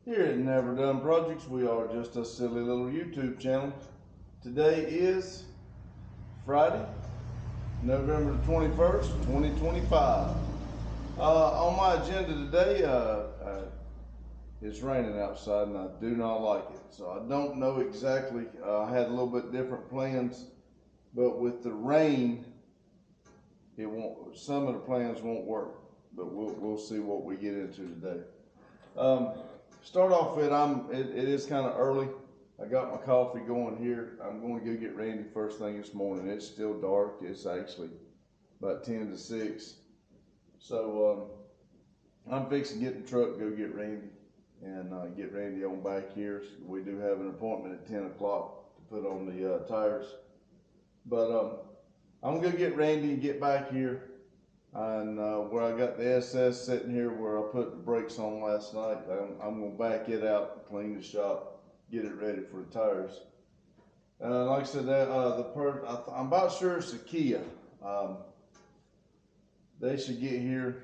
Here at Never Done Projects, we are just a silly little YouTube channel. Today is Friday, November the 21st, 2025. On my agenda today, it's raining outside and I do not like it. So I don't know exactly, I had a little bit different plans, but with the rain, some of the plans won't work, but we'll see what we get into today. Start off with, it is kind of early. I got my coffee going here. I'm going to go get Randy first thing this morning. It's still dark. It's actually about 10 to 6. So I'm fixing to get in the truck, go get Randy, and get Randy on back here. We do have an appointment at 10 o'clock to put on the tires. But I'm going to get Randy and get back here. And where I got the SS sitting here where I put the brakes on last night, I'm going to back it out, clean the shop, get it ready for the tires. Like I said, I'm about sure it's a Kia. They should get here,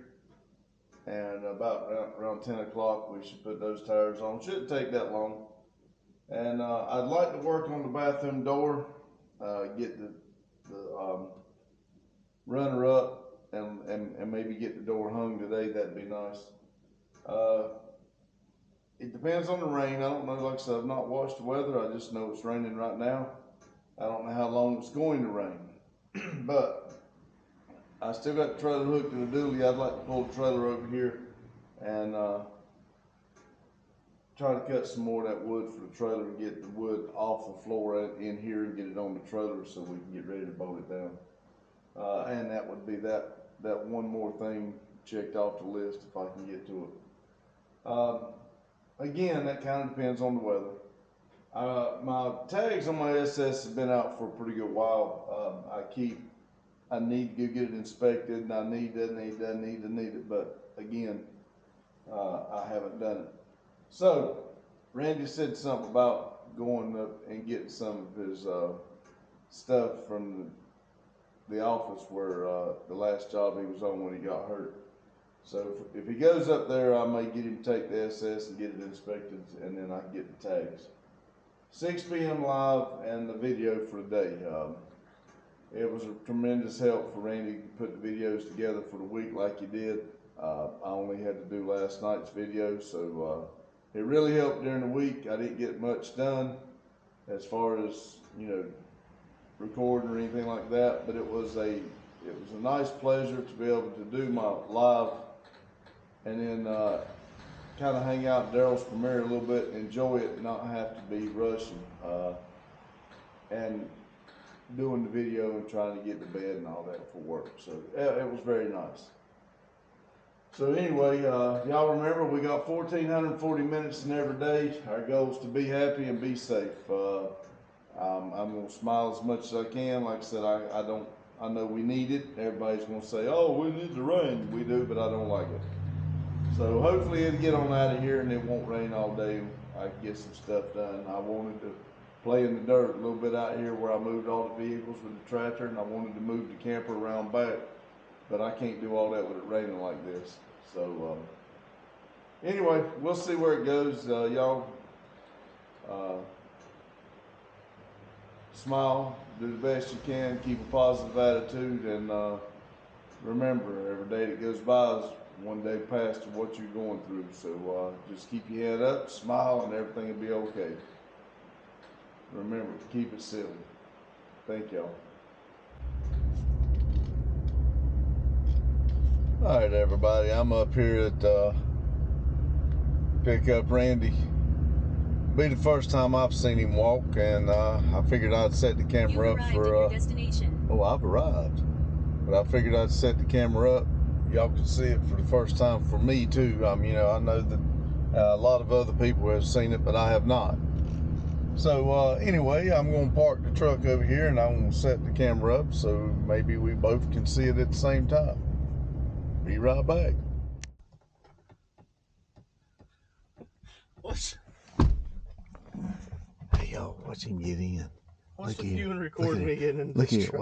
and about around 10 o'clock we should put those tires on. Shouldn't take that long. And I'd like to work on the bathroom door, get the runner up, and maybe get the door hung today. That'd be nice. It depends on the rain. I don't know, like I said, I've not watched the weather. I just know it's raining right now. I don't know how long it's going to rain. But I still got the trailer hooked to the dually. I'd like to pull the trailer over here and try to cut some more of that wood for the trailer and get the wood off the floor in here and get it on the trailer so we can get ready to bolt it down. And that would be that one more thing checked off the list if I can get to it. Again, that kind of depends on the weather. My tags on my SS have been out for a pretty good while. I need to go get it inspected, and I need it, but again, I haven't done it. So, Randy said something about going up and getting some of his stuff from the office where the last job he was on when he got hurt. So if he goes up there, I may get him to take the SS and get it inspected, and then I can get the tags. 6 p.m. live and the video for the day. It was a tremendous help for Randy to put the videos together for the week like he did. I only had to do last night's video, so it really helped during the week. I didn't get much done as far as, recording or anything like that, but it was a nice pleasure to be able to do my live and then kind of hang out in Daryl's premiere a little bit, enjoy it, and not have to be rushing and doing the video and trying to get to bed and all that for work. So it was very nice. So anyway, y'all remember we got 1,440 minutes in every day. Our goal is to be happy and be safe. I'm gonna smile as much as I can. Like I said, I know we need it. Everybody's gonna say, "Oh, we need the rain." We do, but I don't like it. So hopefully it'll get on out of here and it won't rain all day. I can get some stuff done. I wanted to play in the dirt a little bit out here where I moved all the vehicles with the tractor, and I wanted to move the camper around back, but I can't do all that with it raining like this. So anyway, we'll see where it goes. Y'all smile, do the best you can, keep a positive attitude, and remember, every day that goes by is one day past of what you're going through. So just keep your head up, smile, and everything will be okay. Remember, keep it silly. Thank y'all. All right, everybody, I'm up here at pick up Randy. Be the first time I've seen him walk, and I figured I'd set the camera up for your destination. Oh, I've arrived, but I figured I'd set the camera up. Y'all can see it for the first time for me too. I know that a lot of other people have seen it, but I have not. So anyway, I'm going to park the truck over here, and I'm going to set the camera up so maybe we both can see it at the same time. Be right back. Hey y'all, watch him get in. What's with you and recording me getting in this truck? Look at,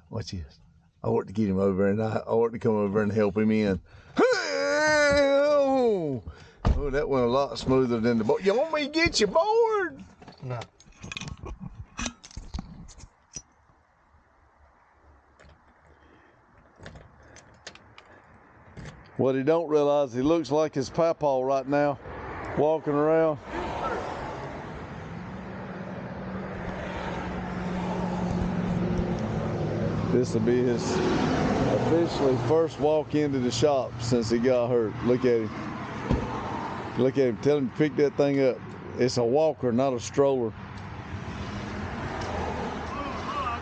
watch this. I want to get him over, and I want to come over and help him in. Oh, Oh, that went a lot smoother than the board. You want me to get your board? No. What he don't realize, he looks like his papa right now, walking around. This will be his officially first walk into the shop since he got hurt. Look at him. Look at him. Tell him to pick that thing up. It's a walker, not a stroller. I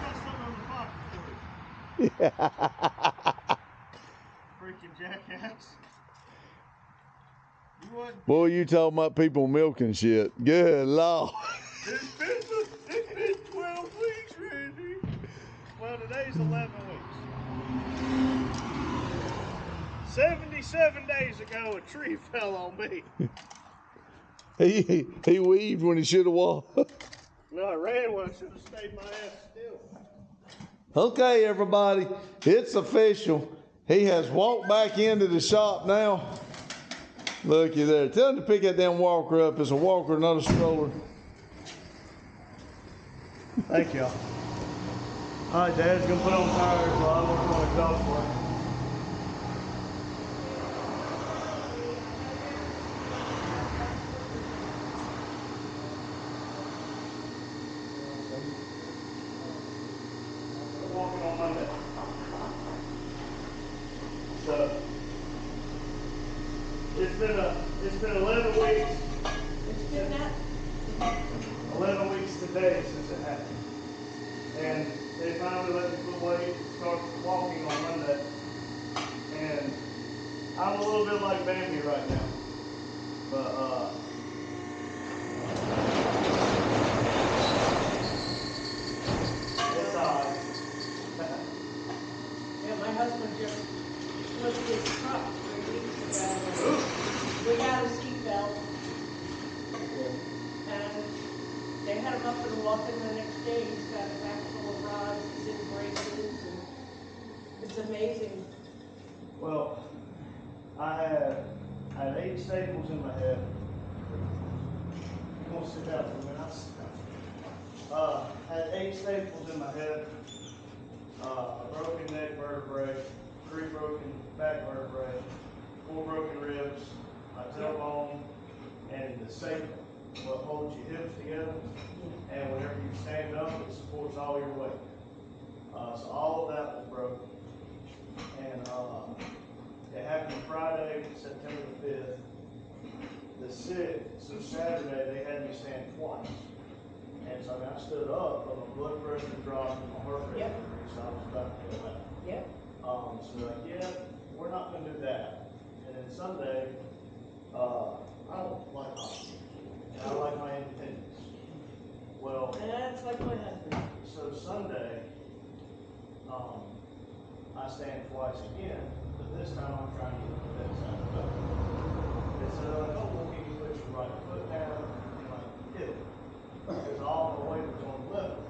got something on the pocket for you. Freaking jackass. You want? Boy, you talking about people milking shit. Good Lord. It's been 12 weeks, Randy. Well, today's 11 weeks. 77 days ago, a tree fell on me. He weaved when he should have walked. No, I ran when I should have stayed my ass still. Okay, everybody, it's official. He has walked back into the shop now. Looky there. Tell him to pick that damn walker up. It's a walker, not a stroller. Thank y'all. All right, Dad's gonna put on tires while I work on exhaust work. We're walking on Monday. So it's been 11 weeks. It's been that. 11 weeks today since it happened. And they finally let me put weight and start walking on Monday. And I'm a little bit like Bambi right now. But it's alright. Yeah, my husband just flipped his truck 3 weeks ago. Without a seatbelt. And they had him up and walking the next day. He's got a back full of rods, he's in braces, and it's amazing. Well, I had 8 staples in my head. I'm gonna sit down for a minute. I'll sit down. I had 8 staples in my head, a broken neck vertebrae, 3 broken back vertebrae, 4 broken ribs, a tailbone, and the sacrum, what holds your hips together. And whenever you stand up, it supports all your weight. So all of that was broken. And it happened Friday, September the 5th. The 6th, so Saturday, they had me stand twice. And so I stood up, but my blood pressure dropped and my heart rate increased, so I was about to go out. Yep. So they're like, yeah, we're not going to do that. And then Sunday, I don't like hockey. I like my independence. Well, That's like my husband. so Sunday, I stand twice again, but this time I'm trying to get the left side of the foot. And so they're like, oh, well, can you put your right foot down? And I'm like, yeah. Because all my weight was on the left foot.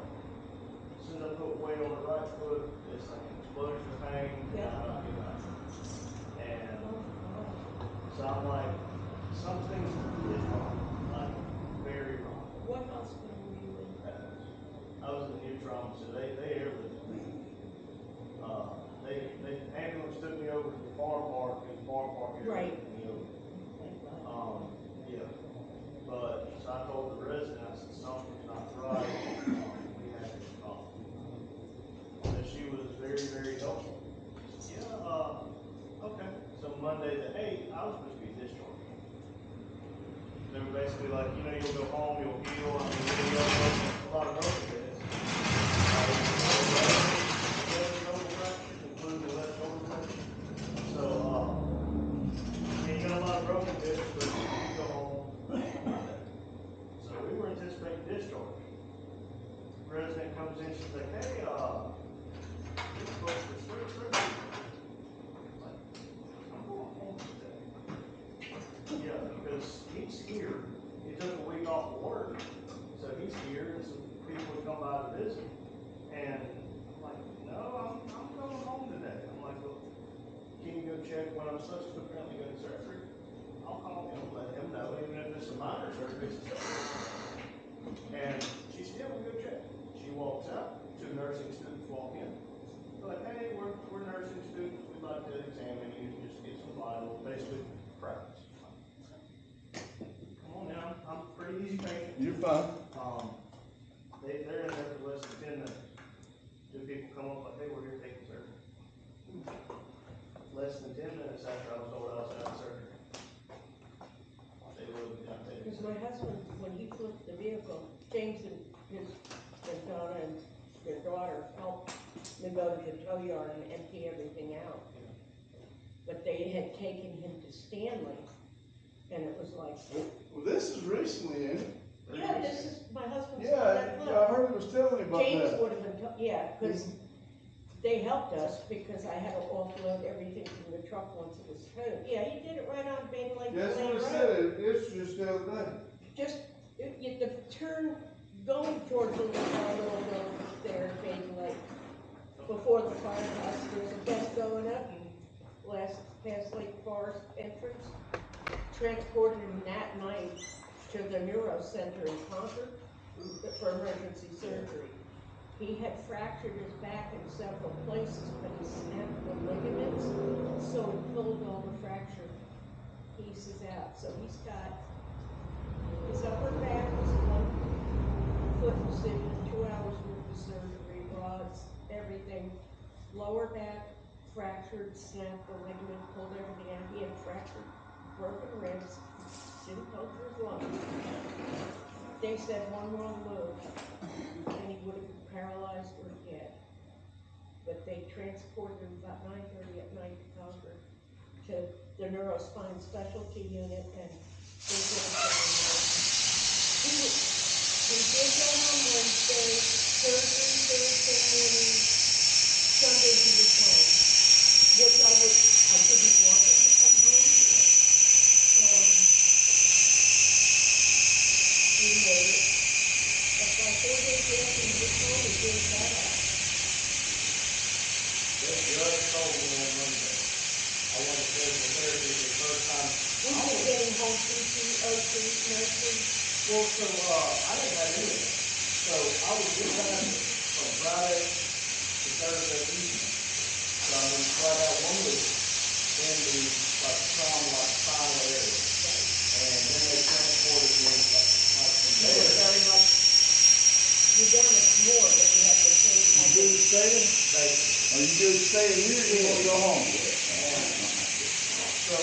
As soon as I put weight on the right foot, it's like an explosion of pain. Yeah. And so I'm like, something is wrong. Like, very wrong. What hospital were you in? I was in New Trauma, so they airlifted me. The ambulance took me over to the farm park, and the farm park Right. airlifted me over. Thank God. Yeah. But, so I told the resident, I said, something's not right. We have to call. So she was very, very helpful. Yeah, okay. So Monday the 8th, I was supposed to be discharged. They were basically like, you'll go home, you'll heal. I mean, you'll go a lot of broken beds. Including the left shoulder blade. So, you got a lot of broken bits, but you can go home. So we were anticipating discharge. The president comes in, she's like, hey, you're supposed to start surgery. Like, I'm going home today. Yeah, because he's here. He took a week off of work, so he's here, and some people would come by to visit. And I'm like, no, I'm going home today. I'm like, well, can you go check when I'm supposed to apparently go to surgery? I'll call him, let him know, even if it's a minor surgery, it's a surgery. And she said, yeah, we'll go check. She walks out, two nursing students walk in. They're like, hey, we're nursing students, we'd like to examine you, just get some vitals, basically practice. Come on now, I'm a pretty easy patient. You're fine. They're in there for less than 10 minutes. Two people come up like, hey, we're here taking surgery. Less than 10 minutes after I was told I was having surgery. They would have taken Because surgery. my husband, when he flipped the vehicle, James and Donna and their daughter helped me go to the tow yard and empty everything out. But they had taken him to Stanley, and it was like, Well, this is recently, ain't it? yeah, this is my husband's. Yeah, I heard it was telling me about James that. would have been, yeah, because they helped us because I had to offload everything from the truck once it was towed. Yeah, he did it right on Bang Lake That's Lane what I Road. said, it's just the other day. Just, the turn going towards the little road there, Bang Lake, before the firehouse, there's a bus going up, past Lake Forest entrance. Transported him that night to the neuro center in Concord for emergency surgery. He had fractured his back in several places, but he snapped the ligaments, so he pulled all the fracture pieces out. So he's got his upper back was 1 foot incision, 2 hours worth of surgery, rods, everything. Lower back fractured, snapped the ligament, pulled everything out. He had fractured, broken ribs, didn't puncture his lung. They said one wrong move, and he would have been paralyzed or dead. But they transported him about 9:30 at night to Concord to the neurospine specialty unit, and they did it down there. He did go home Wednesday, surgery Thursday morning, Sunday he was home, which I didn't want him to come home. We made it. But by 4 days after he was home, he gave that up. They just told me on Monday, I went to physical therapy for the first time. We've been getting home PT, OT, nicely. Well, so, I didn't have any of that. So I was good at it from Friday to Thursday evening. So I mean, so I got 1 week in the, like, trauma, like, spinal area. And then they transported me, like from You were there. very much, you damaged more, but you had the same You type good of. staying? Basically. Are you good staying here, or you wanna go home? So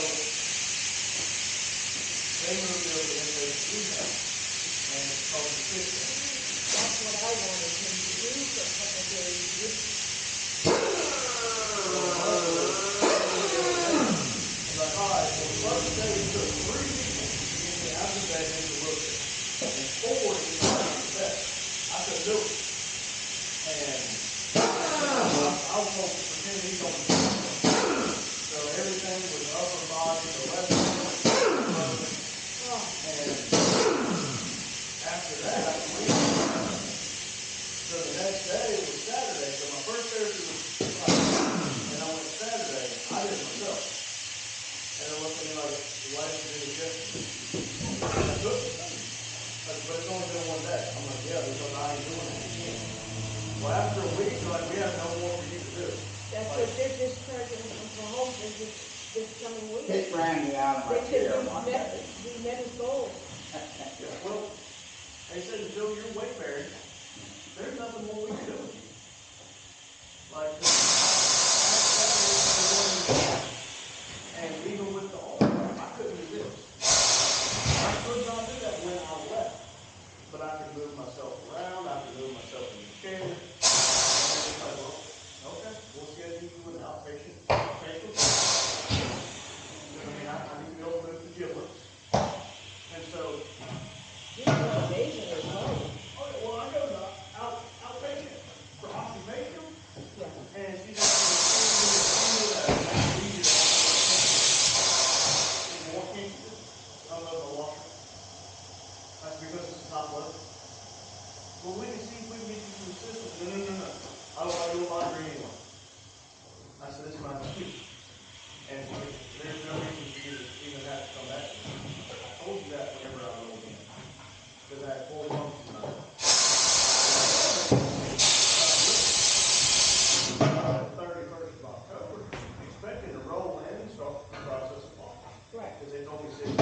they moved me over to inpatient rehab, and it's called the Fit Center. That's what I wanted him to do for a couple of days. So Monday, they moved me over there. He's like, all right, well, the first day it took 3 people to get me out of the bed into the wheelchair, and 4 to get me back on the bed. I couldn't do it. And I was supposed to for 10 days on the bed. So everything was upper body, the left foot was broken. And after that, so the next day was Saturday. So my first therapy was Friday, and I went Saturday. I did it myself. And they looked at me like, why didn't you do this yesterday? I couldn't. But it's only been 1 day. I'm like, yeah, because I ain't doing it again. Well, after a week, they're like, we have no more for you to do. That's what they're discharging him for home visits this coming week. Kicked Randy out of my They said chair one day. we met his goals. Yeah, well, they said until you're weight bearing, there's nothing more we can do with you. Like, and even with the arm, I couldn't do this. I could not do that when I left. But I could move myself around, I could move myself in the chair. And they're just like, well, okay, we'll schedule you with outpatient occupational therapy. Because I mean, I need to be able to move the giblets. And so, He's done amazing as well. oh yeah, well, I go to outpatient for occupational. Yeah. And she just said, that makes it easier to have more can't more, can't you just unload my washer? That's because it's a top load. Well, we can see if we can get you some assistance. No. I don't want to do a laundry anyway. I said, this is my excuse. And there's no reason for you to even have to come back to me. that whenever I rolled in, cause I had fully functioned by then. The 31st of October, expecting to roll in and start the process of walking. Right. Because they told me 6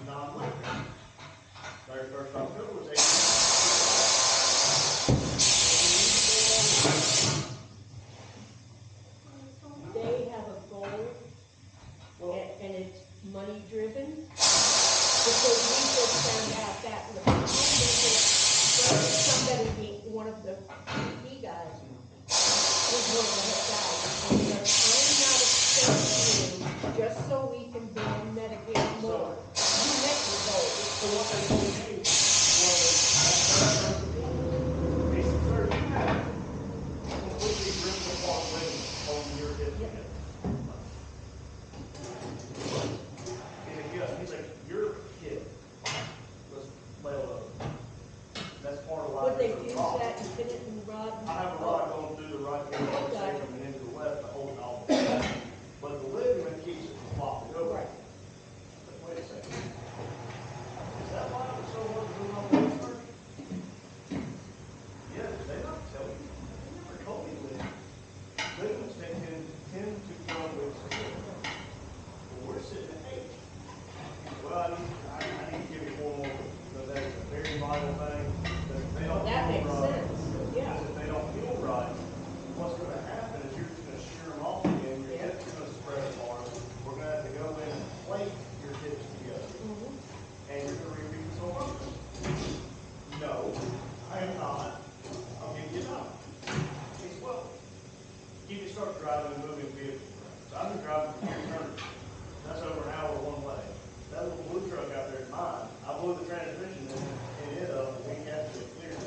non-electric. 31st of October was 8. They have a goal, Well, and it's money driven. Because we just found out that in the somebody, one of the PD guys, was one of the head guys, and he goes, I'm not extending you just so we can ban Medicaid more. You met your goal. so what they told me was, he said, sir, you have completely ripped apart ligaments holding your hips Yep. together. He's like, yes. He's like, your hip was flailed over. That's part of why Would they there's a fuse rod. that and pin it in rod? I have a rod going through the right hip, left sacrum, and into the left to hold it all together. But the ligament keeps it from flopping over. Right. But wait a second. Is that why it was so hard to move my legs first? Yeah, did they not tell you? They never told me ligaments take 10 to 12 weeks to heal. Well, we're sitting at 8. Well, I need to give you 4 more weeks. Because that is a very vital thing. Because if they don't That heal makes right, sense, yeah. because if they don't heal right, what's going to happen is you're just going to shear them off again. Your Yeah. hips are going to spread apart. We're going to have to go in and plate your hips together. Mhm. And you're going to repeat this whole process. No, I am not. I'll give you a number. He said, well, you can start driving and moving vehicles around. So I've been driving for 3 eternity. That's over an hour one way. That little blue truck out there is mine. I blew the transmission in it up a week after it cleared.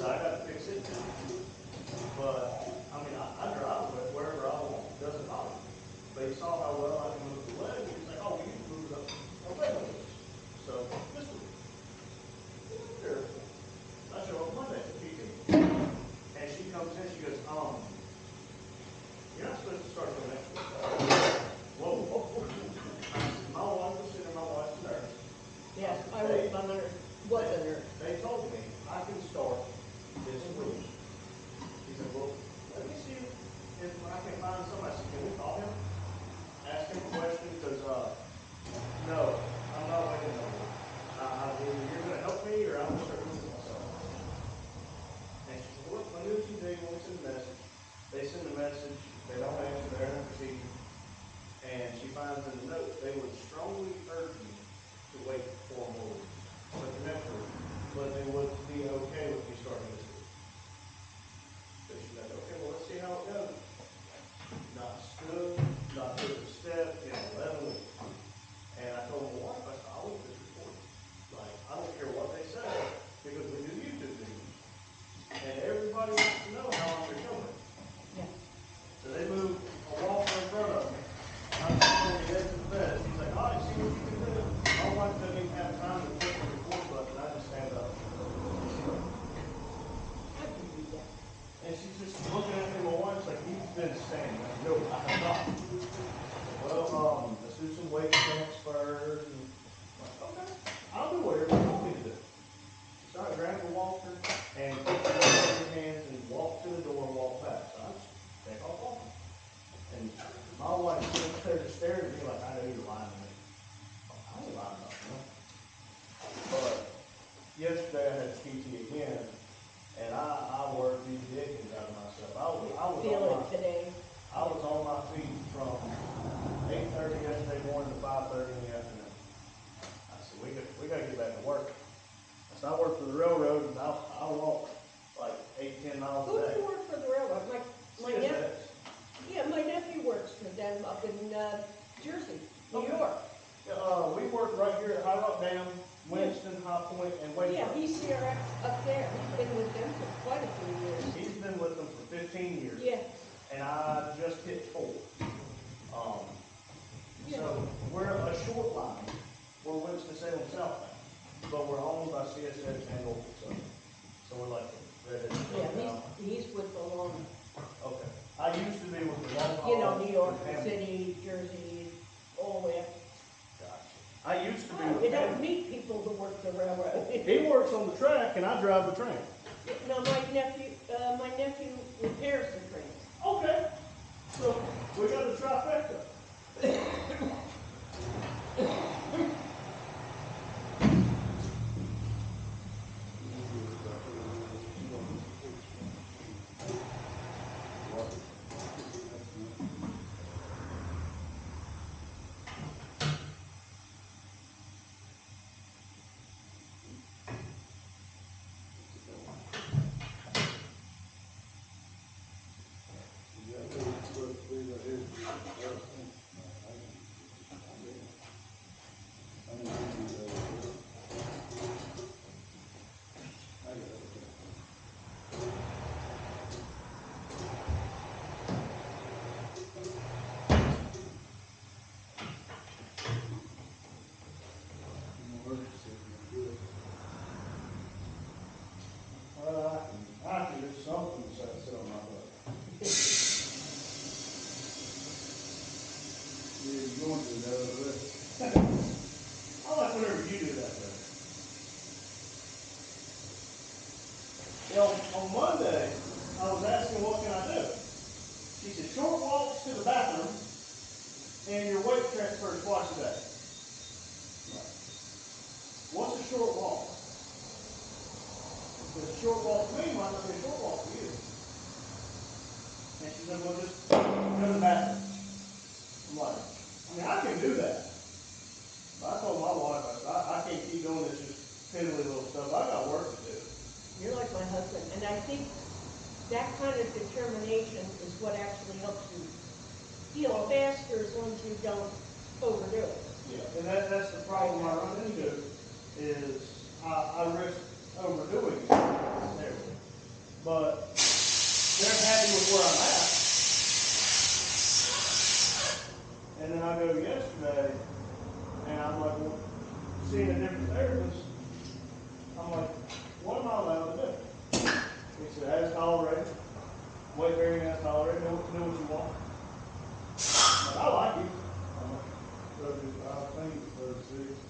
So I got to fix it now. But, I mean, I drive with wherever I want. It doesn't bother me. But he saw how well I can move the leg. He was like, oh, we need to move it up a leg like this. So, this week. Sure. I show up Monday to PT. And she comes in, she goes, you're not supposed to start till next week. Whoa, whoa, whoa. My wife was sitting, my wife's a nurse. Yes, I was a nurse, was a nurse. They told me I can start this week. He said, well, let me see if I can find somebody. I said, can we call him? Ask him a question, because, no, I'm not waiting no more. Either you're going to help me, or I'm going to start doing this myself. And she said, well, let me do what you do. You want to send a message. They send a message. They don't answer. They're in a procedure. And she finds in the note, they would strongly urge you to wait 4 more weeks. But the next week. But they would be okay with me starting this week. So she's like, okay, well, let's see how it goes. Not stood, not took a step in 11 weeks. And I told my wife, I said, I'll look this report. Like, I don't care what they say, because we do YouTube videos. And everybody wants to know how I'm recovering. Yeah. So they moved a walker in front of me. I'm just on the edge of the bed. She's like, all right, see what you can do. My wife doesn't even have time to click the record button. I just stand up. How'd you do that? And she's just looking at me. My wife's like, you've been standing. I said, no, I have not. Well, let's do some weight transfers. And I'm like, okay, I'll do whatever you want me to do. So I grabbed the walker and put the walker in your hands and walk to the door and walk past. So I just take off walking. And my wife sits there staring at me like, I know you're lying to me. I ain't lying about that. But yesterday I had PT again, and I worked these dickens out of myself. I was on my feet from 8:30 yesterday morning to 5:30 in the afternoon. I said, we got to get back to work. So I work for the railroad, and I walk like 8-10 miles Who a do day. you work for the railroad? My nephew, CSX. yeah, my nephew works for them up in, Jersey, New Okay. York. We work right here at High Rock Dam, Winston, High Point, and Yeah, Waco. he's CRX up there. He's been with them for quite a few years. He's been with them for 15 years. Yeah. And I just hit 4. Yeah. So we're a short line. We're Winston-Salem southbound, but we're owned by CSX and Norfolk Southern. So we're like redhead. Yeah, he's with the long, Okay. I used to be with the long haul. you know, New York with Hamilton. City, Jersey, all the way up. Gotcha. I used to be Oh, with you don't him. need people to work the railroad. He works on the track and I drive the train. No, my nephew repairs the trains. Okay, so we got a trifecta. I can do something besides sit on my butt. Yeah, you're going to that other way. I like whenever you do that better. You know, on Monday, I was asking what can I do? She said short walks to the bathroom and your weight transfer twice a day. What's a short walk? Because a short walk for me might not be a short walk for you. And she said, well, just go to the bathroom. I'm like, I mean, I can do that. But I told my wife, I said, I can't keep doing this just piddly little stuff. I got work to do. You're like my husband, and I think that kind of determination is what actually helps you heal faster as long as you don't overdo it. Yeah. And that's the problem I run into is I risk overdoing it. But they're happy with where I'm at. And then I go yesterday and I'm like, well, seeing a different therapist, I'm like, what am I allowed to do? He said, as tolerated, weight bearing as tolerated, do what you want. I'm like, I like you. I'm like, 35, I think it's 36.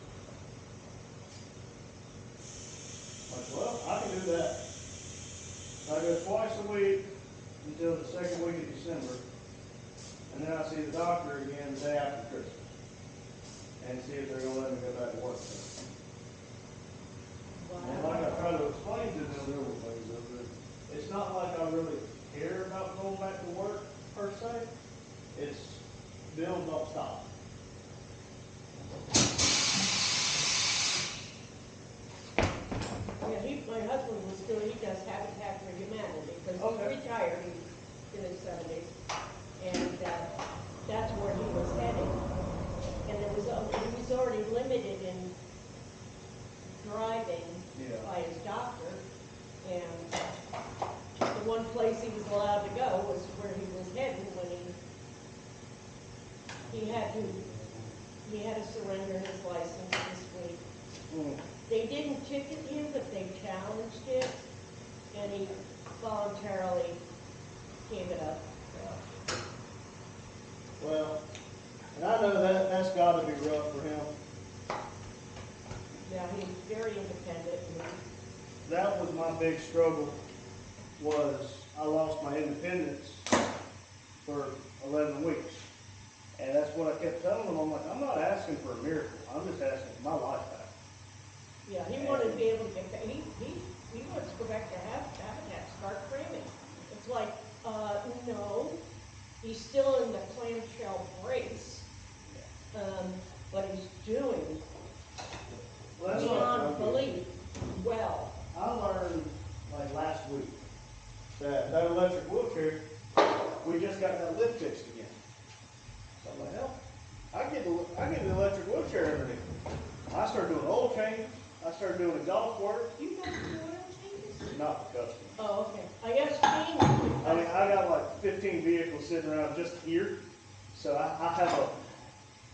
well, I can do that. I go twice a week until the second week of December. And then I see the doctor again the day after Christmas. And see if they're going to let me go back to work. And like I try to explain to them, Several things up there. it's not like I really care about going back to work per se. It's bills don't stop. Yeah, my husband was doing, he does Habitat for Humanity, because he's Okay. retired, he's in his 70s, and that's where he was heading. And he was already limited in driving Yeah. by his doctor, and the one place he was allowed to go was where he was heading when he had to surrender his license this week. They didn't ticket him, but they challenged it, and he voluntarily gave it up. Well, and I know that's got to be rough for him. Yeah, he's very independent. That was my big struggle, was I lost my independence for 11 weeks. And that's what I kept telling him. I'm like, I'm not asking for a miracle. I'm just asking for my life back. Yeah, he wanted to be able to get back. He wants to go back to Habitat, start framing. It's like, no, he's still in the clamshell brace. But he's doing Well, that's what beyond belief well. I learned like last week that electric wheelchair, we just got that lift fixed again. So I'm like, hell, I get the electric wheelchair underneath. I started doing oil changes. I started doing exhaust work. You got the oil changes? Not the customer. Oh, okay. I guess Shane. I mean, I got like 15 vehicles sitting around just here. So I have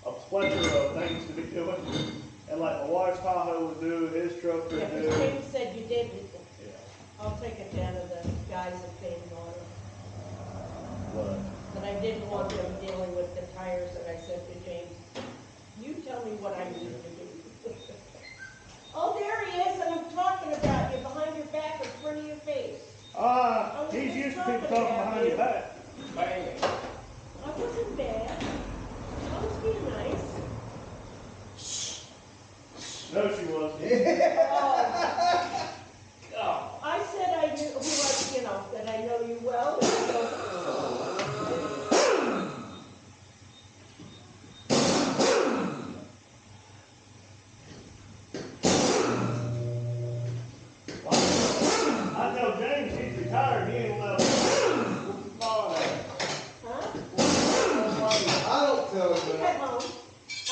a plethora of things to be doing. And like my wife's Tahoe would do, his truck would Yeah, do. because Shane said you did. Yeah. I'll take it down to the guys at Bain Auto. But But I didn't want them dealing with the tires that I said to James, You tell me what I need to do. Oh, there he is, and I'm talking about you behind your back in front of your face. He's used to people talking behind your back. I wasn't bad. I was being nice. No, she wasn't. Oh, I said I knew, that I know you well. I know James, he's retired, he ain't allowed to. Huh? I don't tell He him got home. I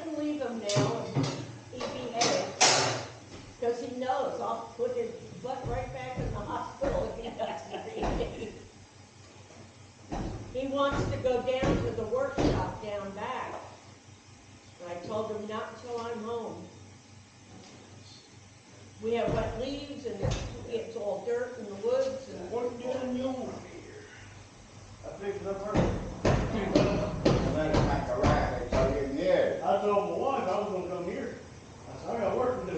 can leave him now and he beheaded. Because he knows I'll put his butt right back in the hospital if he doesn't behave. He wants to go down to the workshop down back. And I told him not until I'm home. We have wet leaves and it's all dirt in the woods and. What you doing you over here? I fixed it up her. Better make a right, so you here. I told my wife I was gonna come here. I said, I got work to do.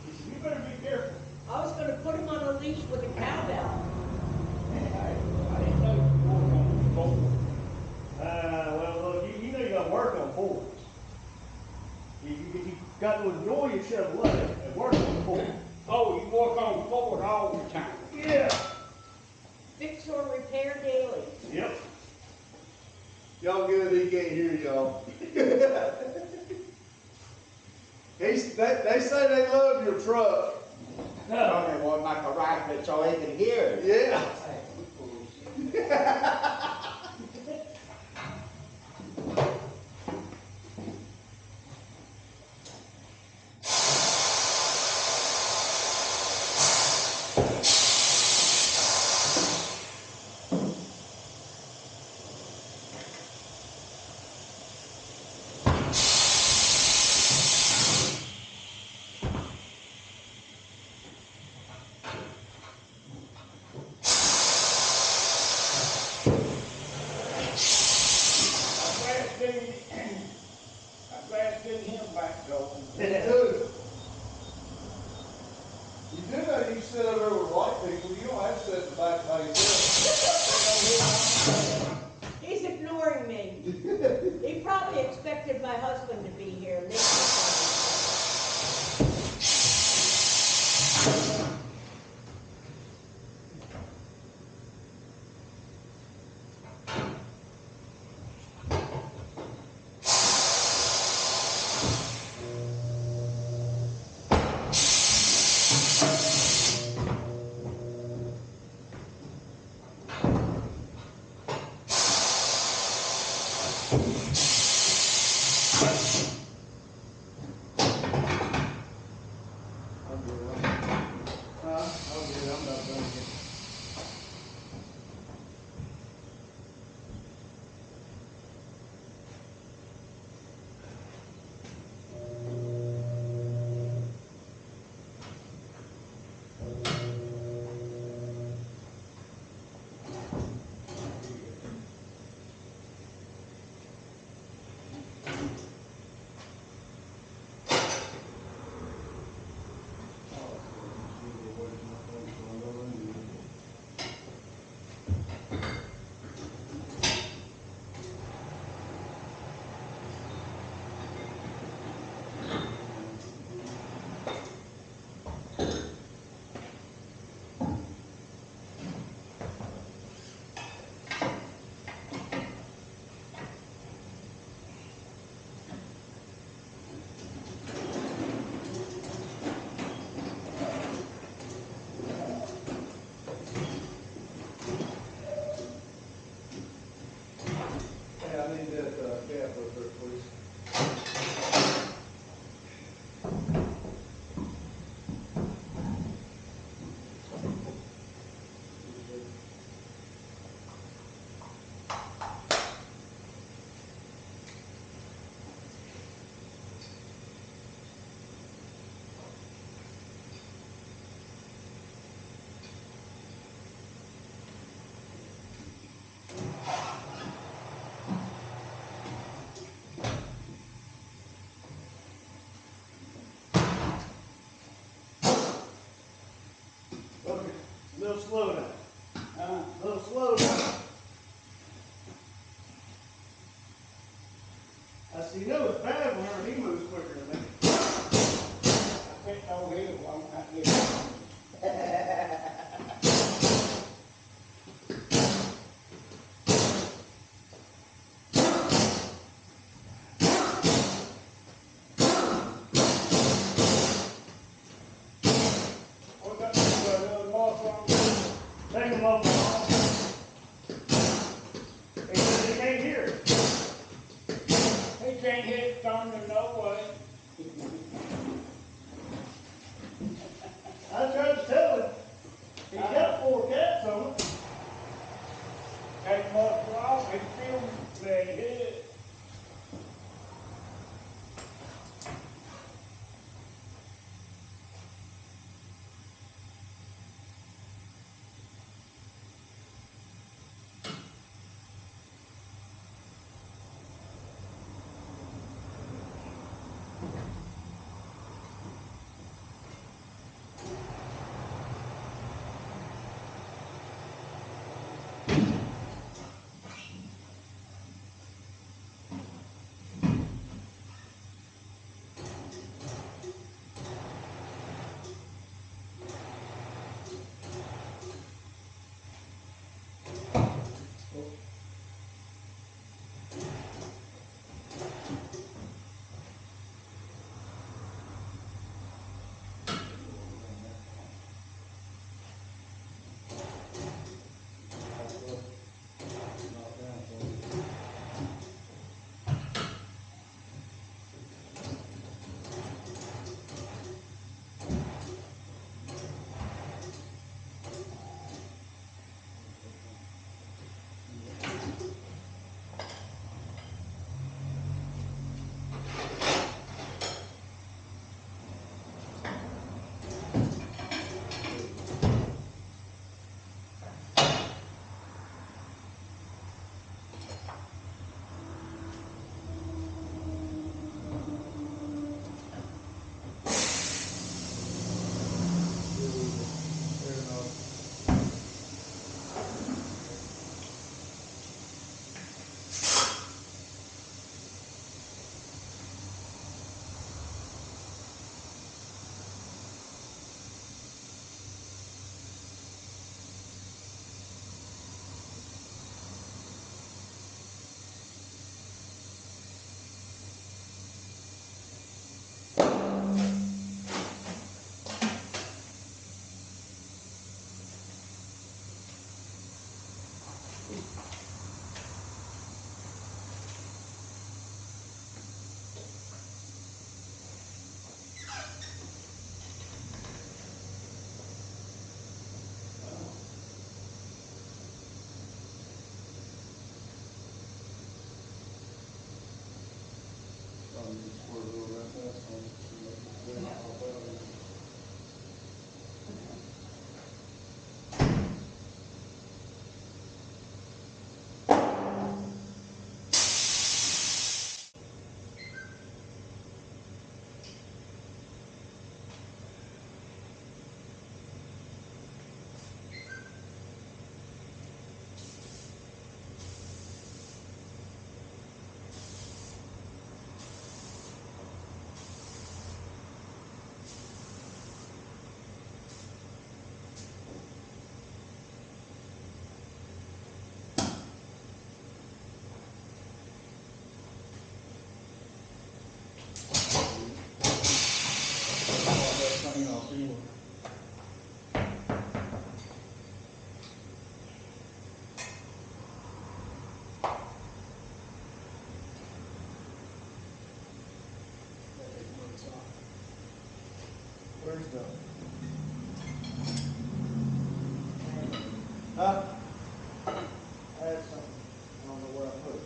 She said, you better be careful. I was gonna put him on a leash with a cowbell. I didn't know you were on the board. Well, look, you know you got work on boards. You got to enjoy your Chevrolet and work on the board. Oh, you work on the board all the time. Yeah. Fix or repair daily. Yep. Y'all good, he can't hear y'all. They say they love your truck. Only one make a right, so they can hear it. Yeah. I'm glad to get him back going. Me too. You do know you sit over there with white people, you don't have to sit in the back by yourself. He's ignoring me. He probably expected my husband to be here. And they Little slow now. Huh? Little slow now. I see, you know it's bad whenever he moves quicker than me. I bet over here won't I get it. What got you a little more from? Take him off the lawn. He says he can't hear it. He can't hit thunder no way. I tried to tell him. He got 4 cats on him. Take much wrong, he feels very good. Where's the? Huh? I had something. I don't know where I put it.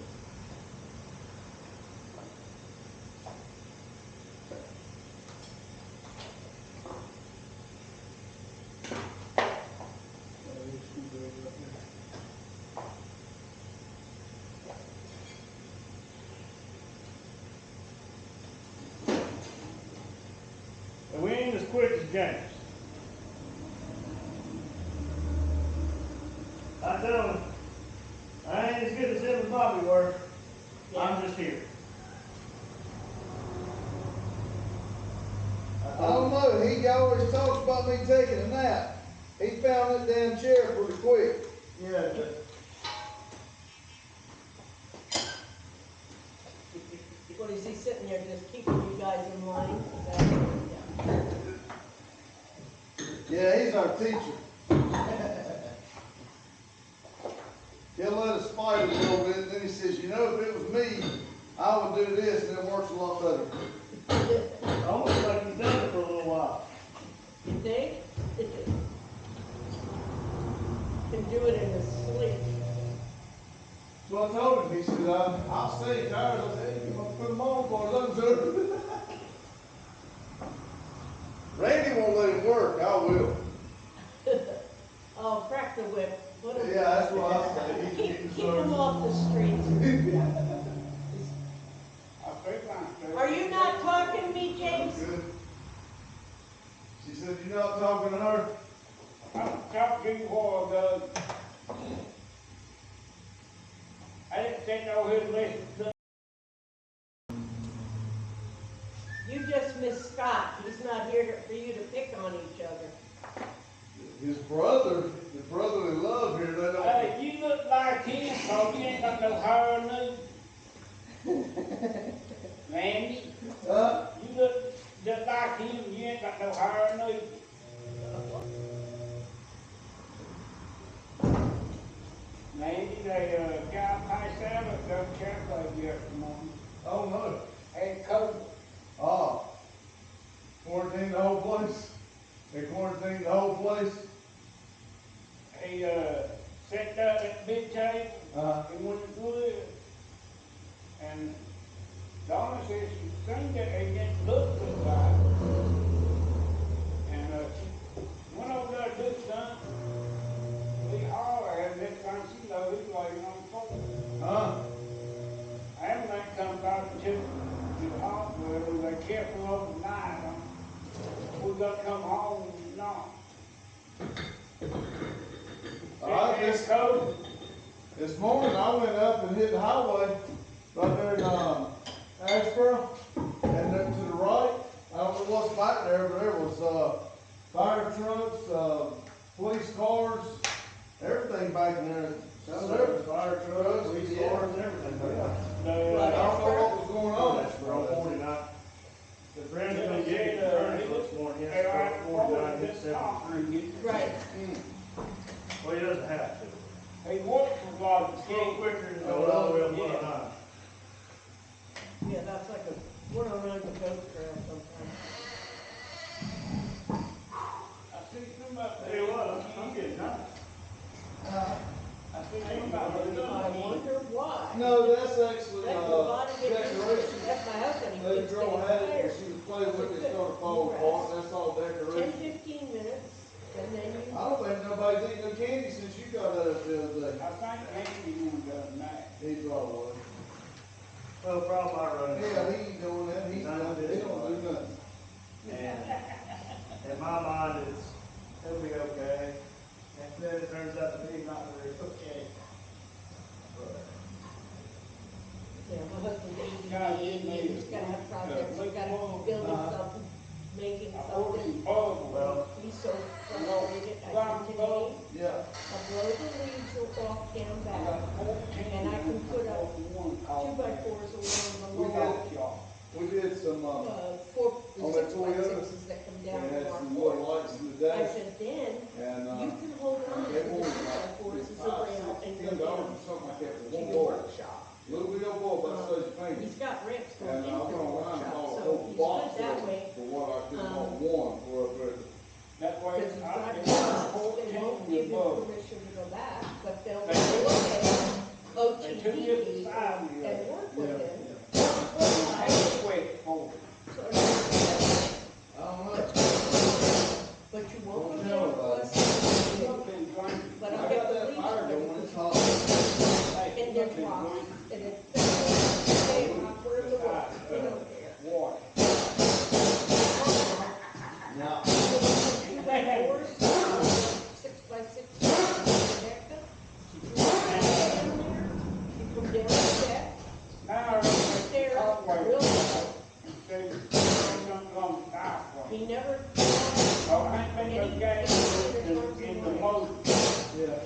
And we ain't as quick as James. telling him, I ain't as good as him and Bobby were. Yeah. I'm just here. I don't know, he always talks about me taking a nap. He found that damn chair pretty quick. Yeah, but What is he sitting there just keeping you guys in line? Is that- yeah. Yeah, he's our teacher. He'll let us fight a little bit, and then he says, you know, if it was me, I would do this, and it works a lot better. almost like he's done it for a little while. You think? Can do it in his sleep. So I told him, he said, I'll stay tired. I said, hey, you want to put them on for us, sir? Randy won't let him work, I will. Oh, crack the whip. Let him- Yeah, that's what I say. He's getting Keep him off the streets. I think I'm straight. Are you not talking to me, James? Good. She said, you're not talking to her? I'm talking to you all, Doug. I didn't sit over here to listen to. You just miss Scott. He's not here for you to pick on each other. His brother, the brotherly love here, they don't. You look like him, so you ain't got no hair on you. Randy, you look just like him, you ain't got no hair on you. Randy, they, guy passed out at the chapel yesterday morning. Oh, no. Had COVID. Ah. Quarantined the whole place? They quarantined the whole place? He, sat down at the big table. He went to good. And Donna says she seen that he didn't look too right. And, she went over there to do something. He hollered at him, next time she know, he was laying on the floor. Ambulance come back and took him to the hospital, they kept him overnight. We got to come home and knock. This morning I went up and hit the highway right there in, Asheboro, and then to the right, I don't know what's back there, but there was, fire trucks, police cars, everything back in there. Fire trucks, police cars, everything. I don't know what was going on. That's from 49. The friends gonna get the this morning, yes, Hey, I from 49, hit 73. Right. Well, he doesn't have to. He walked a lot It's of a little skate. quicker than going all the way up 109. Yeah, that's like a 109 to go trail sometimes. I see somebody. Tell you what, I'm getting nice. I see somebody. I wonder why. No, that's actually, That's a lot of different. decoration. That's my husband. He They keeps drove getting had it, tired. and she was playing with it, it started falling apart, that's all 10, decoration. 15 minutes, and then you. I don't think nobody's eaten no candy since you got that up the other day. I think Andy gonna go tonight. He probably. Well, probably I run. Yeah, he ain't doing that, he don't do nothing. And in my mind, it'll be okay. And then it turns out to be not very okay. But Yeah, my husband's ADD, and he's gotta have projects, he's gotta be building something, making I ordered something. some puzzles. well, He's so frustrated, I said, today, Yeah, I'll blow the leaves off down I back, got 14. and I can put up one 2x4s along the We wall. did. we did some, The On that 6x6s that come we down had from our some porch. little lights in the I dash, said, then, and, you can hold on to they the wanted like 6x4s as a $5, rail and $10 go or down something like that for to one your ball. workshop. Little bit of ball, about the size of your finger. He's got ramps going And I into went the online and workshop, bought a so whole he's box good that way. for what I could bought Um, one for up there. That way, Because he's I got, can they have won't 14 give him above. permission to go back, but they'll They do. look at They took you OTD aside, and work with Yeah. him. I ain't quit for it. So, I don't know. but you won't go Don't down tell nobody. unless, you You've won't- been drinking. but I I'll got get the that leaves fire ready. going, it's hot. Hey, And you've there's been rocks, drinking. and it's, hey, rock, where's the rock? We don't care. Water. Now, 2x4s, 6x6, connect them. he never. Oh, I think those guys in the motor. Yeah.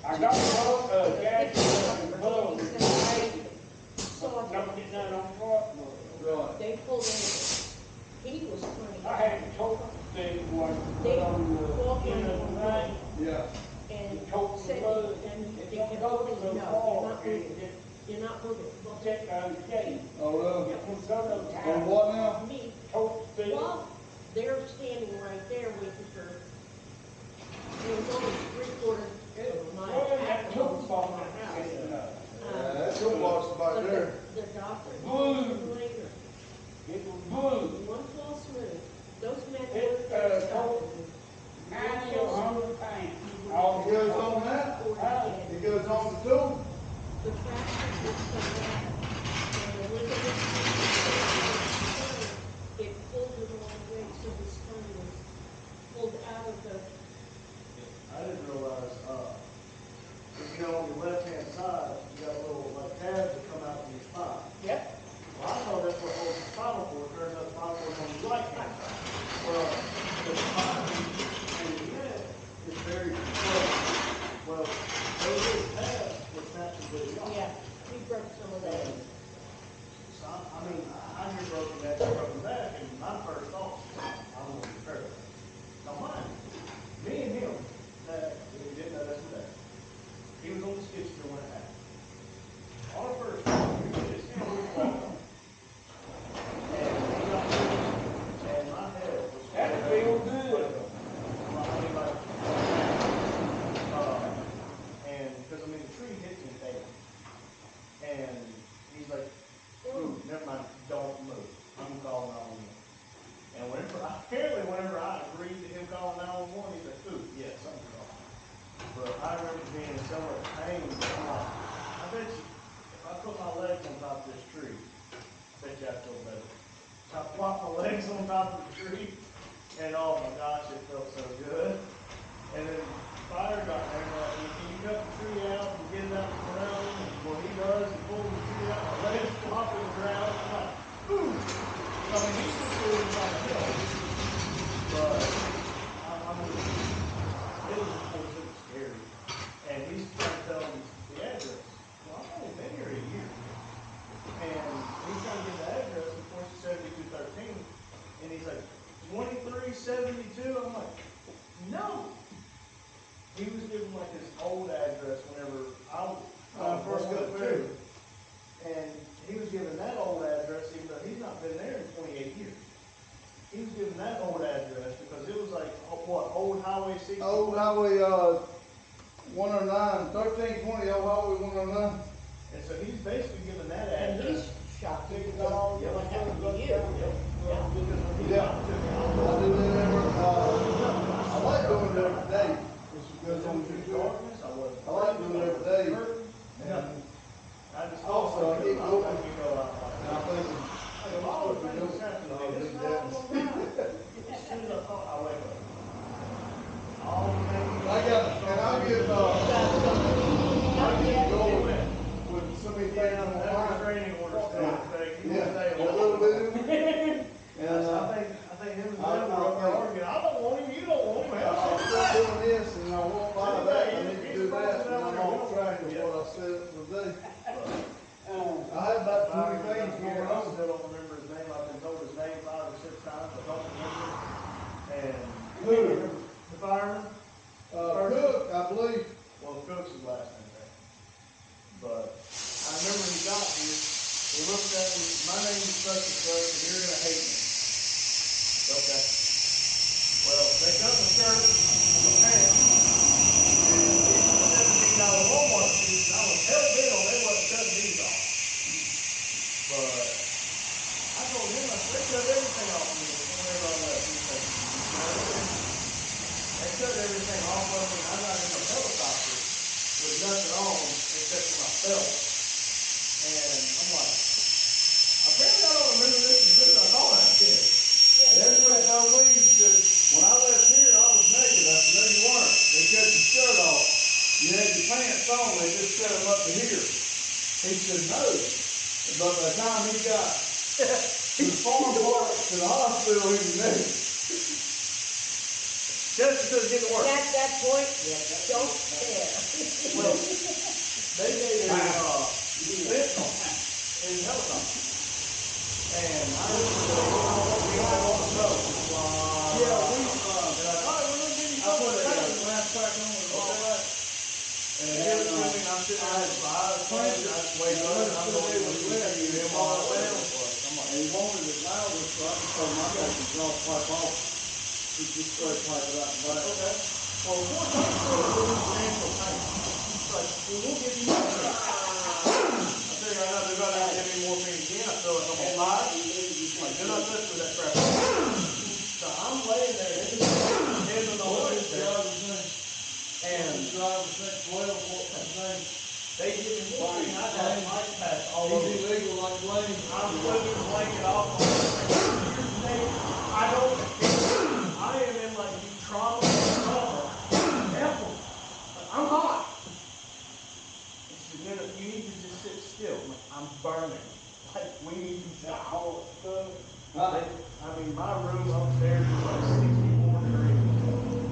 I got one, guys in the Saw motor. it. Don't get none on front. Right. They pulled over. He was trying to. I had to tote the one They put on walked the on end of the the road. line. Yeah. And He told said, the road. and It they don't kept go telling so him, no, far. you're not moving, you're not moving. Well, Check those gates. Oh, really? It was so no On time. what now? me, Tote the. while they're standing right there waiting for, it was only 3/4 of a mile, Well, half that a tool mile box from our house. is, Yeah, that toolbox is But back there. the doctor Boom. told him later, it was blue. one false move, those men It, weren't there told stopping. 90 to 100 pounds. All It goes on that, it goes on the tool. The fractures were so bad, and the ligaments, it pulled it all the way, so the spine was pulled out of the, I didn't realize, you know, on your left-hand side, you got little, like, tabs that come out from your spine. Yep. Well, I thought that's what holds the spinal cord, turns out spinal cord on your right-hand side. Well, the spine and your neck is very close. Well, those little tabs were snapped completely off. yeah, we broke some of those. So, I mean, I hear broken neck, broken back, and my first thought, I'm gonna be paralyzed. Now, mind you, me and him, we didn't know this today. He was on the skid steer when it happened. Our first thought, we were just him, we walked on. And he got me, and my head was. That feel good. I mean, like, and, cause I mean, the tree hit me bad. And he's like, ooh, never mind, don't move. I'm calling 911. And whenever I agreed to him calling 911, he's like, ooh, yeah, something's wrong. But I remember being in so much pain, I'm like, I bet you, if I put my legs on top of this tree, I bet you I'd feel better. So I plopped my legs on top of the tree, and oh my gosh, it felt so good. And then fire got there, and like, can you cut the tree out and get it out from around? And well, he does, he pulls the tree out, my legs flop to the ground, I'm like, ooh. I mean, he's just doing it on the hill. But, I mean, it was scary. And he's trying to tell me the address. Well, I've only been here a year. And he's trying to get the address, of course, it's 7213. And he's like, 2372? I'm like, no. He was giving like his old address whenever I first got there. And he was giving that old address even though he's not been there in 28 years. He was giving that old address because it was like, what, Old Highway 60? Old Highway, 109, 1320, Old Highway 109. And so he's basically giving that And address. he's shocked, Big because dog, it like happened to you. Yep. Yeah. Because when he Yeah. talked to me, I do that I like doing it every day. It's Because good on in YouTube. darkness, I wasn't. I like doing it every day. And I just Also, I thought, keep like, going. me go out like And I'm thinking, I go, all the things that's happened to me, this is how I'm gonna die. As soon as I thought, I wake up. All the things. I got, and I get going with so many things Yeah, on my that mind. restraining order still in effect. He won't stay Yeah, a away. little bit. And And, I think him and I- them are up there I- arguing, I don't want him, you don't want him, I'm hell, send him still back. doing this and I won't buy that, I need to do that, and I'm off track of Yeah. what I said for the day. But, I had about Fire 20 things going I on. still don't remember his name, I've been told his name 5 or 6 times, I don't remember it. And. Who? The fireman, Cook, I believe. well, Cook's his last name there. But, I remember he got here, he looked at me, my name is such and such, and you're gonna hate me. Okay. Well, they cut my shirt, my pants, and these were $17 Walmart shoes, and I was hell bent on they wasn't cutting these off. But, I told him, I said, they cut everything off of me whenever I left. He's like, no, they cut everything off of me, and I got in a helicopter with nothing on except for my belt. And I'm like, apparently I don't remember this as good as I thought I did. That's what he told me. He said, when I left here, I was naked. I said, no, you weren't. They cut your shirt off. You had your pants on. They just cut them up to here. He said, no. But by the time he got The farm park to the hospital in the neck. Jessica's getting And work. at that point, don't care. Well, they gave me, fentanyl in helicopter. And I remember they went on the road. Yeah, we, And I thought, well, let's give you I put something a to last pack on it, all that. And they give it to me, and I'm sitting there with my eyes closed, and I just wake up, and I'm going, them all down. And he wanted it louder, so I just told him I got the draw pipe off. He just straight pipe it out the back. Okay. Well, of course, I'm still doing financial pain. It's like, well, we'll give you morphine. I figure I know they're about to give me morphine again. I feel like I'm on fire. Like, they're not touching with that crap. So I'm laying there, and heads on the horse there. And they give me morphine. I got ice pack all over. He's illegal like Blaine. I'm flipping the blanket off. I don't. I am in like deep trauma. Careful. I'm hot. And she said, "Nina, you need to just sit still." I'm like, I'm burning. Like, we need to shower. I mean, my room upstairs was like 64 degrees.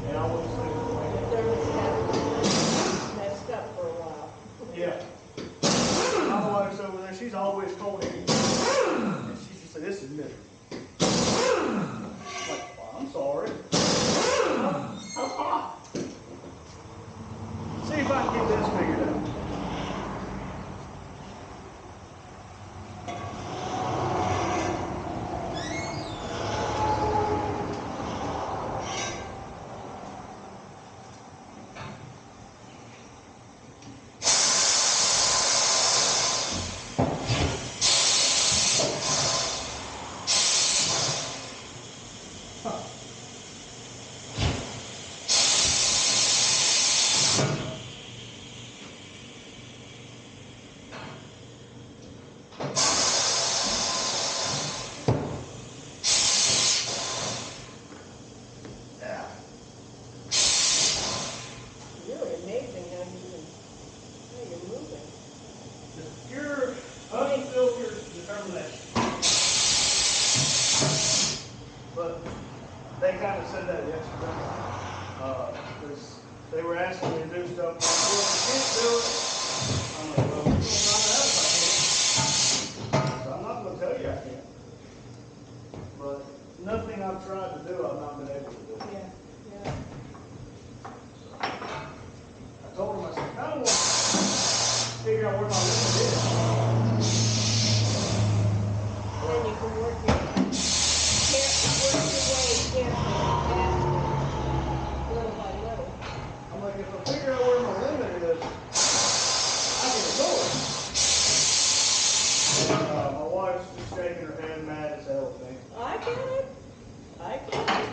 And I wouldn't sleep in the The blanket. thermostat was messed up for a while. Yeah. My wife's over there. She's always cold anyway. And she just said, "This is miserable." I'm like, well, I'm sorry. I'm hot. See if I can get this figured out. Really amazing how you're moving. Just pure, unfiltered determination. But they kind of said that yesterday. Because they were asking me to do stuff. Like, well, if you can't do it, I'm like, well, we're going to find out if I can. So I'm not going to tell you I can't. But nothing I've tried to do, I've not been able to do. Yeah, yeah. I told him, I said, I don't want to figure out where my limit is. And then you can work your way carefully past it, little by little. I'm like, if I figure out where my limit is, I can ignore it. And, my wife's just shaking her head, mad as hell at me. I get it. I get it.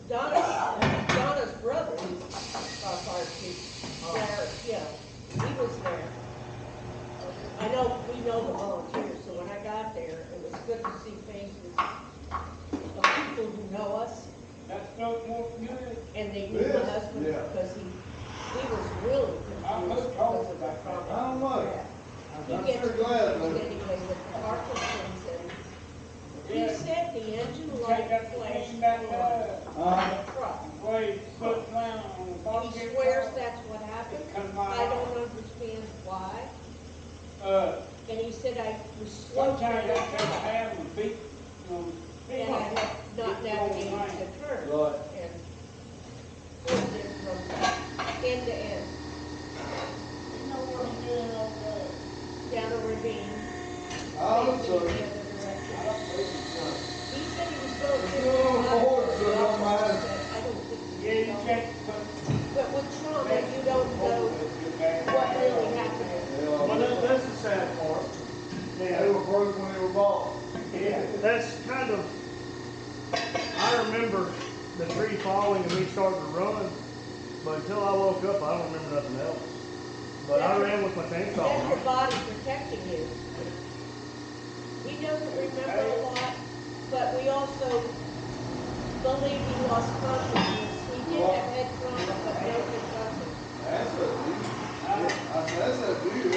Donna's brother, fire chief, there, he was there. I know, we know the volunteers, so when I got there, it was good to see faces of people who know us, That's no more good. and they knew my husband, Yeah. because he was really I'm confused so told because of the about that. trauma. I don't know. Yeah. He I'm gets sure glad of confused it. anyway with Parkinson's, and he Yeah. said the engine Take light that flashed thing back on up. the truck. Wait, put around on the He bucket. swears that's what happened. Come I on. don't understand why. And he said I was slow Sometimes trying to that's just turn, having a beat, and I had not navigated the turn. Right. And flipped it from end to end, You know what he's doing over there? down a ravine, Oh, facing so, the other direction. I don't believe it. He said he was going No, 55. Lord, so don't mind. I don't think Yeah, he you knows. can't put. But with trauma, you don't know what really happened. Well, that's the sad part. they Yeah, were broke when they were bought. that's kind of, I remember the tree falling and me starting to run, but until I woke up, I don't remember nothing else. But I ran with my That's chainsaw. your body protecting you. He doesn't remember a lot, but we also believe he lost consciousness. He did have head trauma, but no concussion. That's a dude. I said, that's a dude.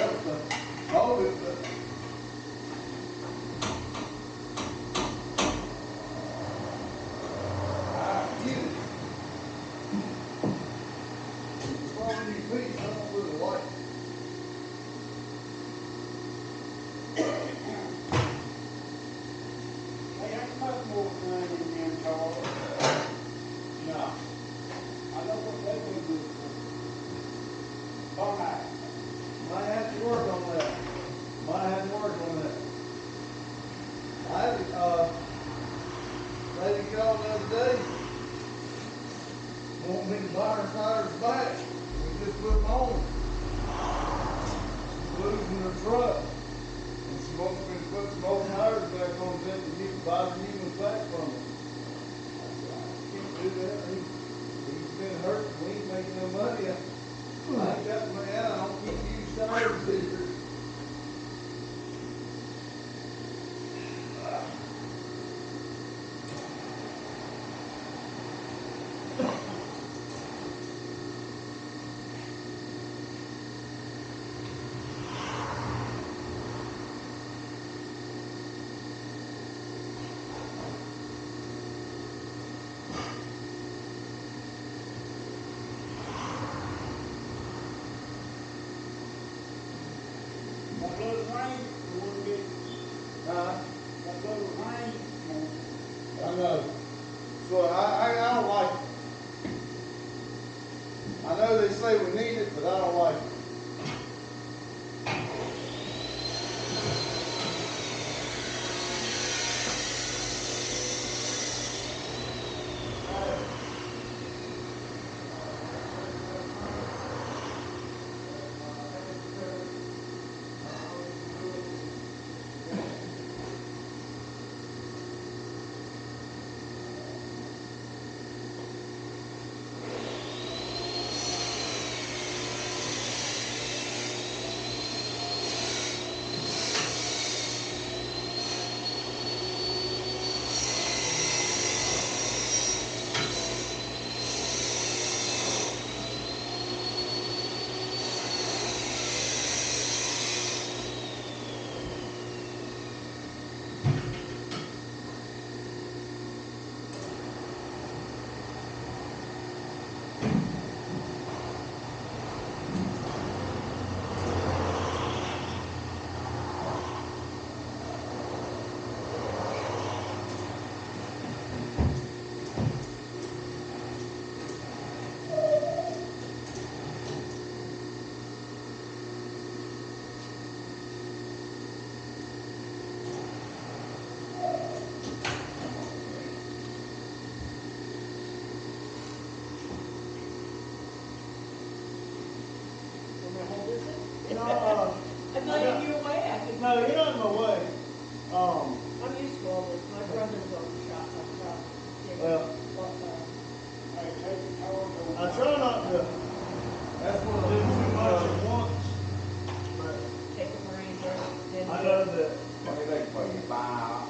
does it. What do they for you, buy?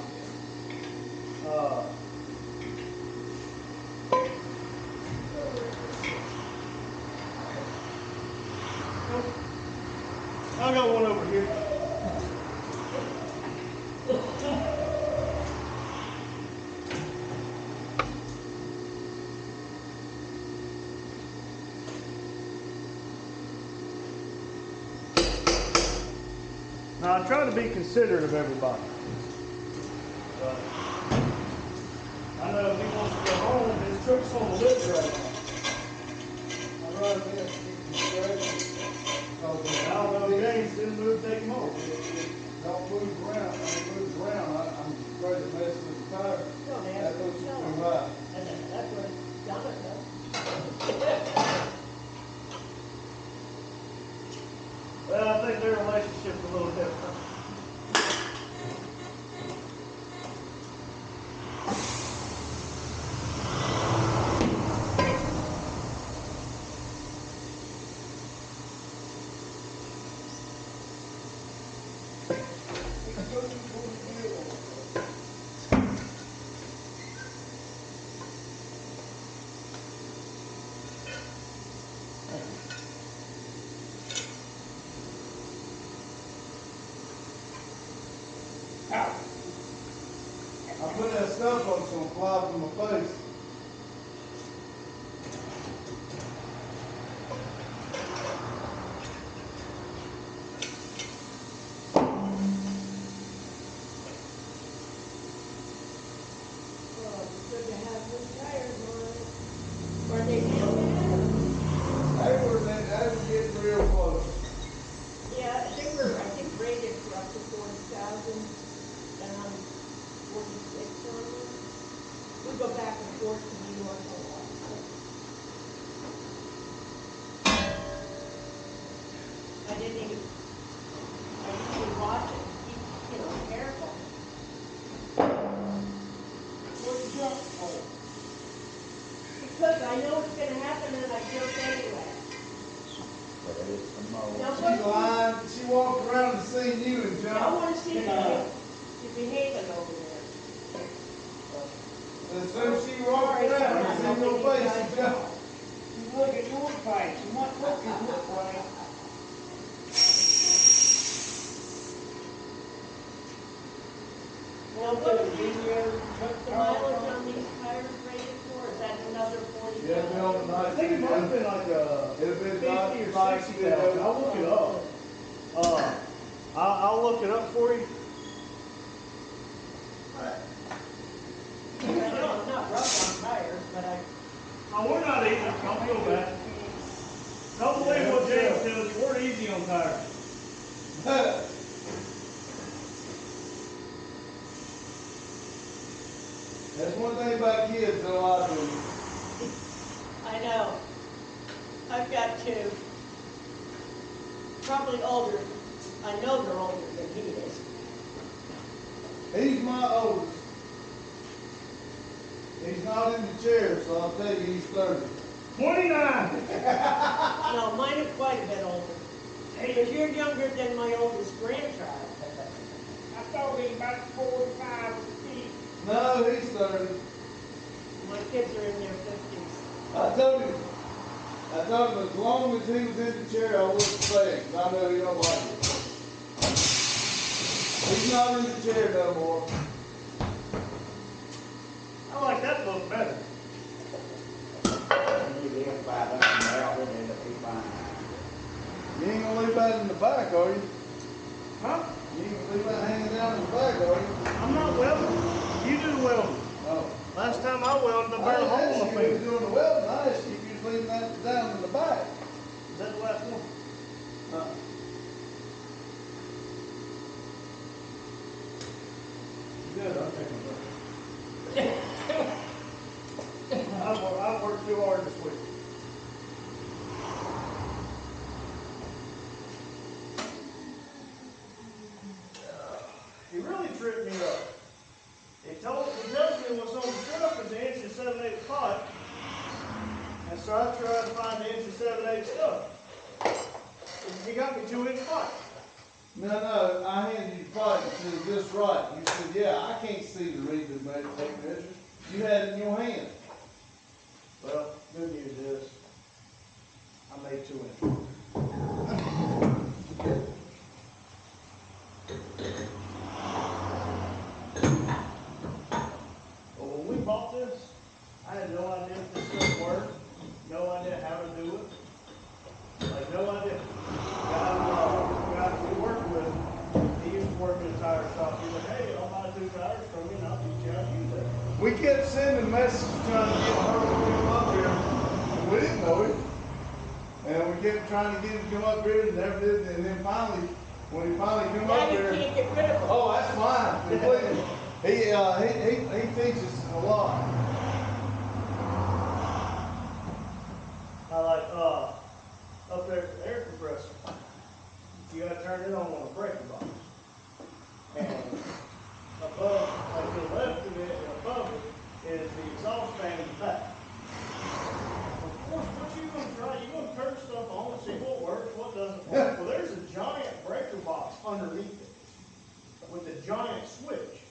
Uh, I got one over here. Now I try to be considerate of everybody. But I know if he wants to go home, his truck's on the lift right now. I'd rather be consideration. I don't know, James didn't move, take him off. Don't move around, I'm afraid it messes with the tire. Don't That ask puts it yourself. too high. That's what Donna does. Well, I think their relationship's a little different. I put that stuff on so it'll fly from my face. Well, it's good to have new tires on it. Are they in there? They were getting real close. Yeah, they were, I think, rated for up to 40,000, and I'm 46 on them. We go back and forth to New York a lot. I usually watch it, keep, careful. What's junk for? Because I know it's gonna happen and I jump anyway. But it's the most. Now, She what, lied, she walked around and seen you and I jumped. wanna see if you're behaving over there. As soon as she walked around and seen your face, she jumped. You look at your face, you might look at your face. Now, what is the mileage on these tires rated for? Is that another 40,000? Yeah, it'll be on the I night. think it might have been like It'll be 50 not or 60,000. I'll look it up. I'll look it up for you. I know I'm not rough on tires, but Oh, we're not easy. Don't feel bad. Don't believe what James tells you. We're easy on tires. That's one thing about kids, they'll lie to you. I know. I've got two. Probably older. I know they're older than he is. He's my oldest. He's not in the chair, so I'll tell you he's 30. 29. No, mine are quite a bit older. Because you're younger than my oldest grandchild. I thought he was about 45 feet. No, he's 30. My kids are in their 50s. I told him as long as he was in the chair, I wouldn't say it, 'cause I know he don't like it. He's not in the chair no more. I like that look better. You live by that now, then it'll be fine. You ain't gonna leave that in the back, are you? Huh? You ain't gonna leave that hanging down in the back, are you? I'm not welding. You do welding. Oh. Last time I welded, I I burned a didn't hole ask in you my if you finger. was doing the welding, I asked you if you was leaving that down in the back. Is that the last one? Good, I'll take it back. I've worked too hard this week. He really tripped me up. He tells me what's on the truck is the inch and 7/8 pipe. And so I tried to find the inch and 7/8 stuff. He got me 2-inch pipe. No, I handed you the pipe, just right. You said, yeah, I can't see to read the tape measure. You had it in your hand. Well, good news is, I made 2 inches. But when we bought this, I had no idea if this stuff worked, no idea how to do it, like no idea. Guy we work with, he used to work in a tire shop. He's like, hey, I'll buy 2 tires from you and I'll teach you how to use it. We kept sending messages trying to get her to come up here, and we didn't know it. And we kept trying to get him to come up here and never did, and then finally, when he finally come Now up you here. can't get rid of them. Oh, that's fine, completely. He teaches a lot. I like, up there, the air compressor, you gotta turn it on a breaker box. And above, like to the left of it and above it is the exhaust fan in the back. Of course, what you gonna try, you gonna turn stuff on and see what works, what doesn't work. Well, there's a giant breaker box underneath it with a giant switch.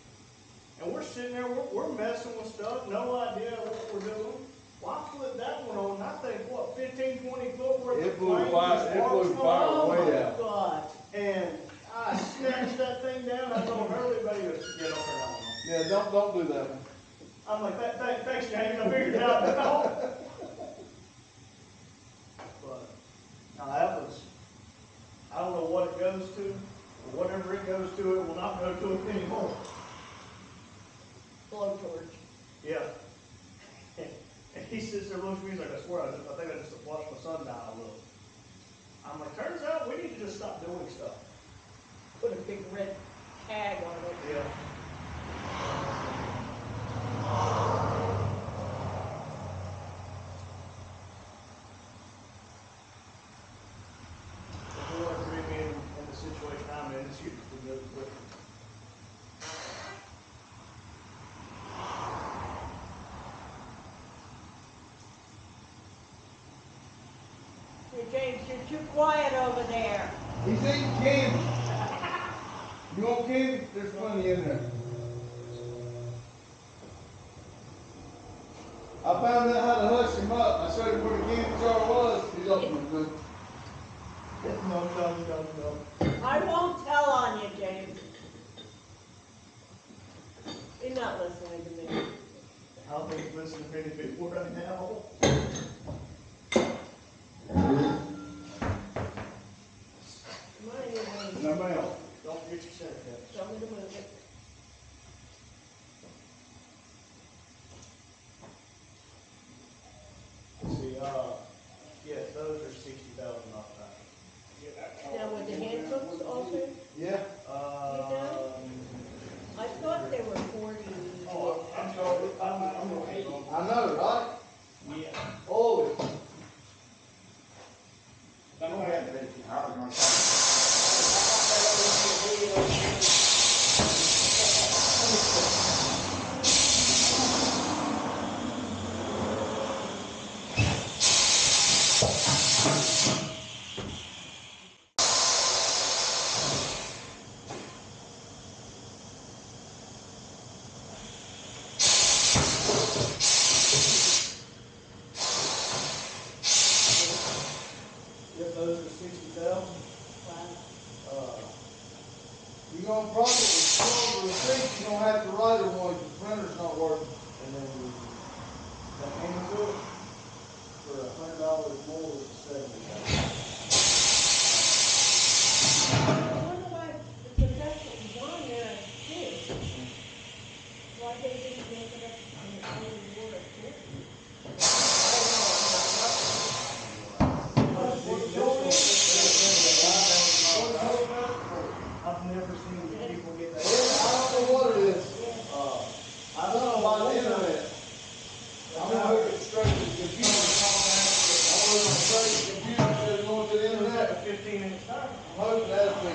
And we're sitting there, we're messing with stuff, no idea what we're doing. Well, I flipped that one on, and I think, what, 15, 20 foot worth It of blew flame fire, just it arced blew from fire above. way Oh, out. God. And I snatched that thing down, I told everybody to get up there. Yeah, don't do that one. I'm like, thanks, James, I figured it out now. But, now that was, I don't know what it goes to, but whatever it goes to, it will not go to it anymore. Blowtorch. Yeah. And he sits there, looks at me, he's like, I swear, I think I just flushed my sundial a little. I'm like, turns out we need to just stop doing stuff. Put a big red tag on it. Yeah. If you want to bring me in the situation I'm in, it's usually really quick. Hey, James, you're too quiet over there. He's eating candy. You want candy? There's plenty in there. I found out how to hush him up. I showed him where the candy jar was. He's like, no. I won't tell on you, James. He's not listening to me. I don't think he's listening to many people right now. Come on, you James. No, ma'am. Don't forget your center caps. Tell me to move it. See, yes, those are $60,000 tires. Now with the hand hooks also, Yeah. I thought they were 40. Oh, I'm sorry, I'm gonna hate you. I know, right? Yeah. Oh, Go ahead, Vicky. I was gonna Yep, those are 60,000. you're gonna probably, the receipt, you're gonna have to write her one, 'cause the printer's not working. And then the hand hook for $100 more was 70,000. I wonder why, because that's what was on there as this. Why they didn't make it up on the only word of it. I've never seen people get that. I don't know what it is. I I don't know saw about the internet. I'm gonna hook it straight to the computer. I'm gonna hook it straight to the computer instead of going to the It was like internet. a 15-inch tire. I'm hoping that's the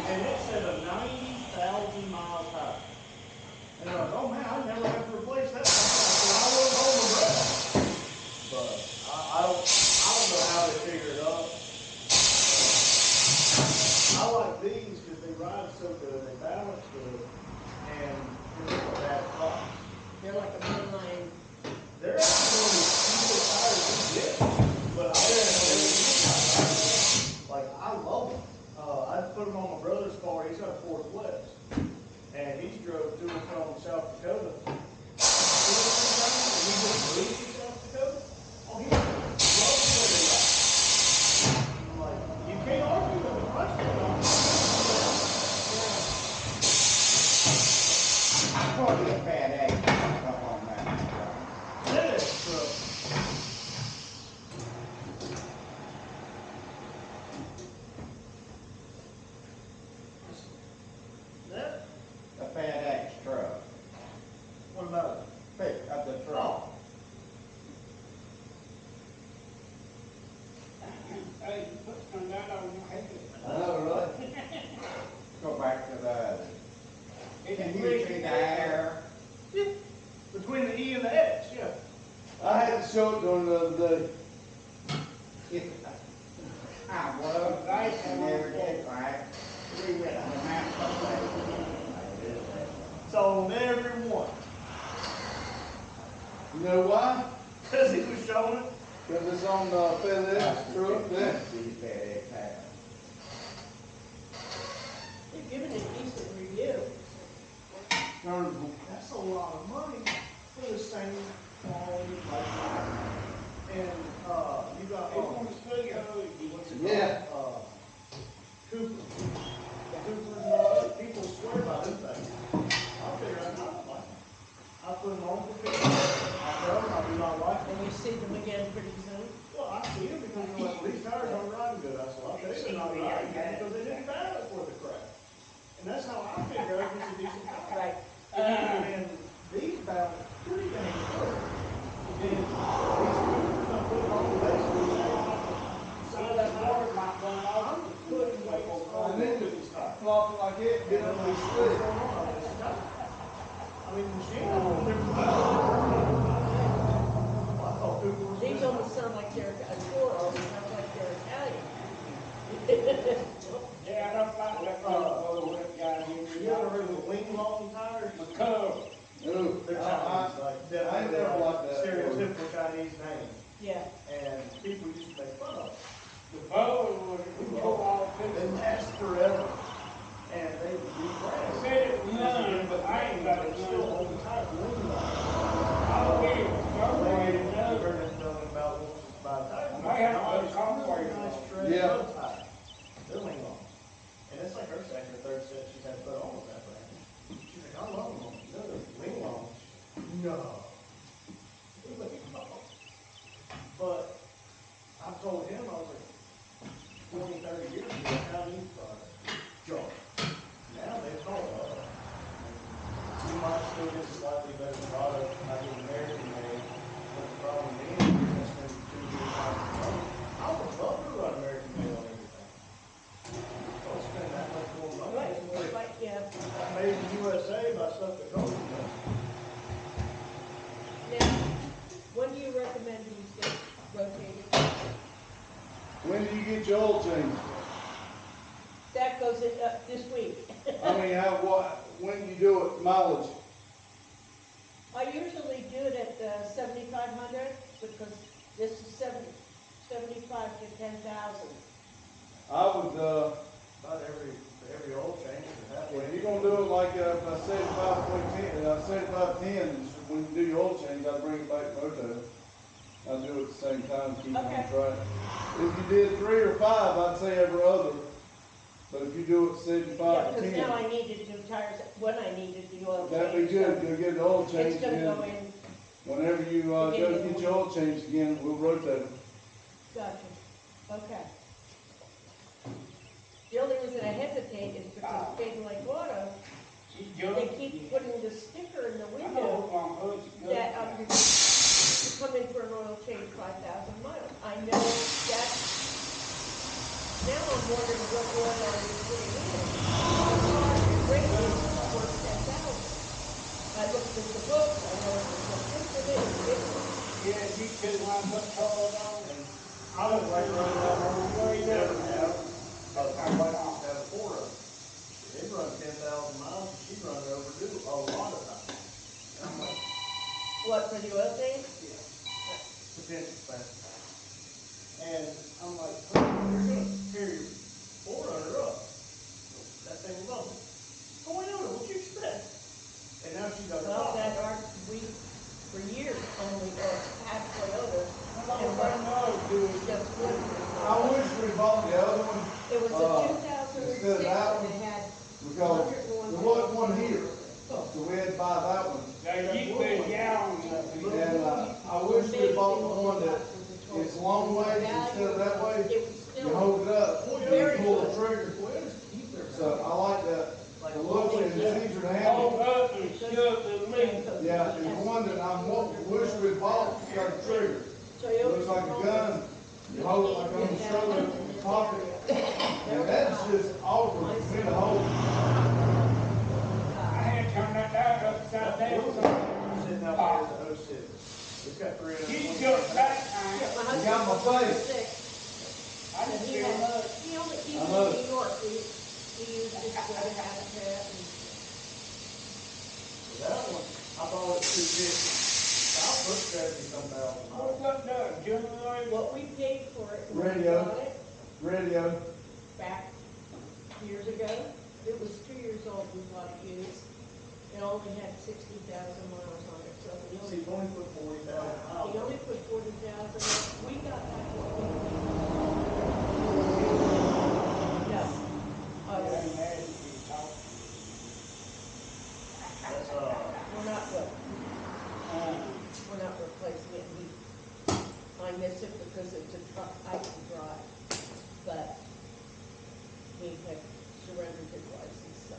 Probably a FedEx up on that. FedEx truck. That, A FedEx truck. what about it? Pick up the Oh, truck. Hey, you put some down on your head. I know, right? Go back to the other. It's Can you great. see the hair? Yeah, between the E and the X, yeah. I had to show it during the other day. I was, I never did right. We went to the map place. It's on every one. You know why? Cause he was showing it. Cause it's on the FedEx truck there. See the FedEx hat. You're giving a decent review. That's a lot of money for the same quality like. And, you got, They want to see how it what's is. it called? Yeah. Cooper. Coopers and all that, people swear by them things. I'll figure out, I don't like them. I put them on for people. I tell them I do not like them. And you see them again pretty soon. Well, I see them because they're like, well, these tires aren't riding good. I said, well, I'll tell you they're not riding good because they didn't valve it for the crap. And that's how I figure out if it's a decent tire. Right. And these valves pretty dang good. And these Coopers, I'm putting on the base. Some of that water might run off. I'm putting weights on these tires. Flopping like it, get up and What's split. going on with this tire? I mean, the machine, I thought Cooper was. These good. almost sound like they're, four almost sound like they're Italian. Yeah, I don't like that little whip guy here. You ever heard of the wing long tires? McCullough. Ooh, They're Chinese, like, I ain't never liked that. stereotypical Chinese name, Yeah. and people used to make fun of them. The bow was, we go all They this. last forever, and they would be I brand. said it was none, but I ain't got it Still none. hold the tire, wing long. I will, They you know. heard it telling about once it's about tires. I have to Nice, convoy really nice them. tread Yeah. road tire. They're wing long. And it's like her second or third set she's had put on with that brand. She's like, I love them. No, they're wing long. No. They're wing long. But I told him, I was like, 20, 30 years ago, Chinese product, junk. Now they've called up. You might still get slightly better product, I get American made, but the problem is, you're gonna spend 2 times the money. I would love to run American made on everything. Don't spend that much more money. Right, It's like right, yeah. made in USA by stuff that goes in there. Now, when do you recommend these get rotated? When do you get your oil change? That goes in, this week. I mean, when you do it, mileage? I usually do it at 7,500 because this is 75 to 10,000. I would, About every oil change is halfway. if you're gonna do it like, I said 5.10, I said 5.10, when you do your oil change, I bring it back to Moto. I do it at the same time, keep it on Okay. track. If you did 3 or 5, I'd say every other. But if you do it Yeah, 75 to because 10, now I needed new tires when I needed the oil change. that'd be good, go get an oil So change it's gonna go again. in, Whenever you, go Beginning of the get your oil change again, we'll rotate them. gotcha, okay. The only reason I hesitate is because Big Lake Auto, She they jumped. keep putting the sticker in the I know window what my husband's good. that, you come in for an oil change 5,000 miles. I know that, now I'm wondering what oil are you putting in? The car rated for 10,000. I looked at the books, I know it's just in it. Yeah, you could wind up called on. And I don't like running that road, you never have, but my wife used to have a 4 of them. They'd run 10,000 miles, and she'd run it overdue a lot of times. And I'm like, What, for the oil change? yeah, potential spend. And I'm like, honey, you're gonna tear your 400 up. That thing will rumble. Oh, I know, what you expect? And now she's got a Well, top. that our, we, for years, only, had Toyotas, How and long what, I know, dude? just one. I wish we bought the other one, It was a 2006, instead of that and one, it had because 101. there was one here. So we had to buy that one. There used to be a gallon up here. And, I wish we bought the one that is long ways instead of that way. It was You still hold it up, you very pull the good. trigger. So I like that, the look and it's easier to handle. Hold up and shove the leaf. Yeah, there's one that wish we bought, it's got a trigger. Looks like a gun, you hold it like on the shoulder, you pop it. And that's just awkward for me to hold. I had to turn that dog upside down. Sitting out there as a 06. It's got 300. You jumped that time. You got my face. I And didn't he feel had, much. he only, he I was know. in New York, he used his good habitat and. That one, I bought it 250. I'll put 70-some thousand. What's up there, January? What we paid for it, when we Radio. bought it Radio, back years ago, it was 2 years old, we bought it used. It only had 60,000 miles on it, so we See, only, he's only put 40,000 we miles. only put 40,000, we got back what we paid. No. I ain't had it, you talk. That's, We're not replacing it, I miss it because it's a truck I can drive, but he had surrendered his license, so.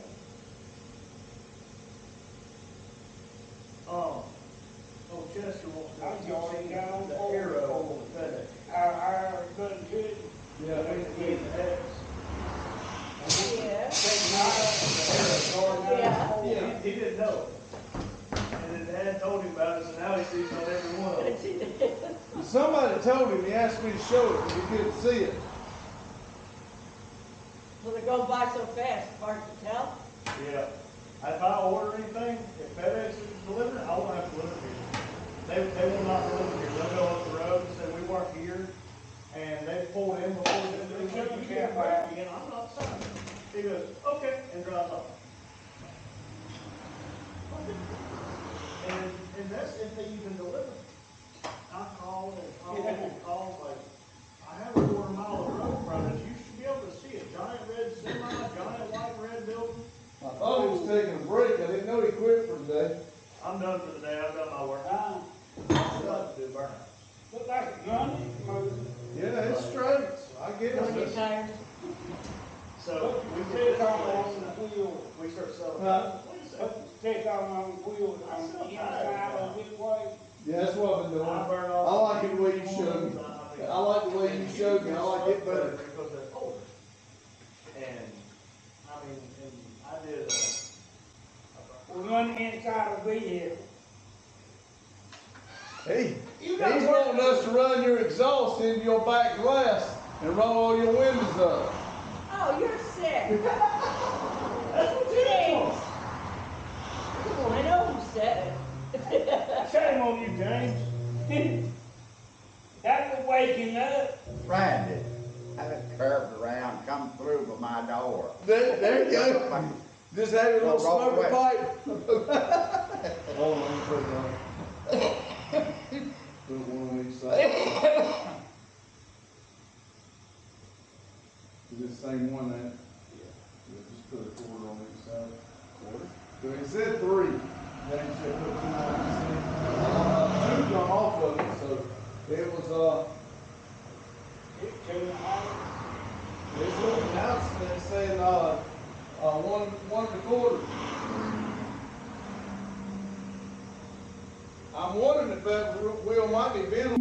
oh, Chester wants to. I've already got on The board. Arrow, the FedEx. Our good, good. yeah, He the X. Yeah. Yeah, he didn't know. And then Dad told him about it, so now he sees on every one of them. somebody told him, he asked me to show it, but he couldn't see it. Well, they're going by so fast, hard to tell. Yeah. If I order anything, if FedEx is delivering, I won't have to deliver here. They will not deliver here. They'll go up the road and say, we weren't here, and they pulled in before they said, you can't back again. I'm not signing. He goes, okay, and drives off. And that's if they even deliver. I called and called, like, I have a quarter-mile of road frontage, you should be able to see it, giant red semi, giant white red building. I thought he was taking a break, I didn't know he quit for today. I'm done for the day, I've done my work. Uh, I'm done to do burnout. look like a gun. Yeah, it's straight, I get Don't get it. tired. So, we Take take off off on the wheel. we start selling. Huh? Wait a second. Take off on the wheel on the inside of it way. Yeah, that's what I've been doing. I burn I off. like it the way you showed me. I like the way you showed me, I like it better. Because they're older. And, I mean, and I did, We run inside of vehicle. Hey, You he's got wanting us to run your exhaust into your back glass and roll all your windows up. Oh, you're sick. that's what you James. I know who said it. Shame on you, James. That was waking up. Randy, I just curved around, come through by my door. There you go. Just have your little Well, smoker wait. pipe. Hold on, let me put it on. Put one on each side. Is it the same one then? Yeah, just put a quarter on each side. Quarter? So he said 3. Then he said put 2 on each side. 2 gone off of it, so it was, It turned out. it's an announcement saying, 1 1/4. I'm wondering if that wheel might be bent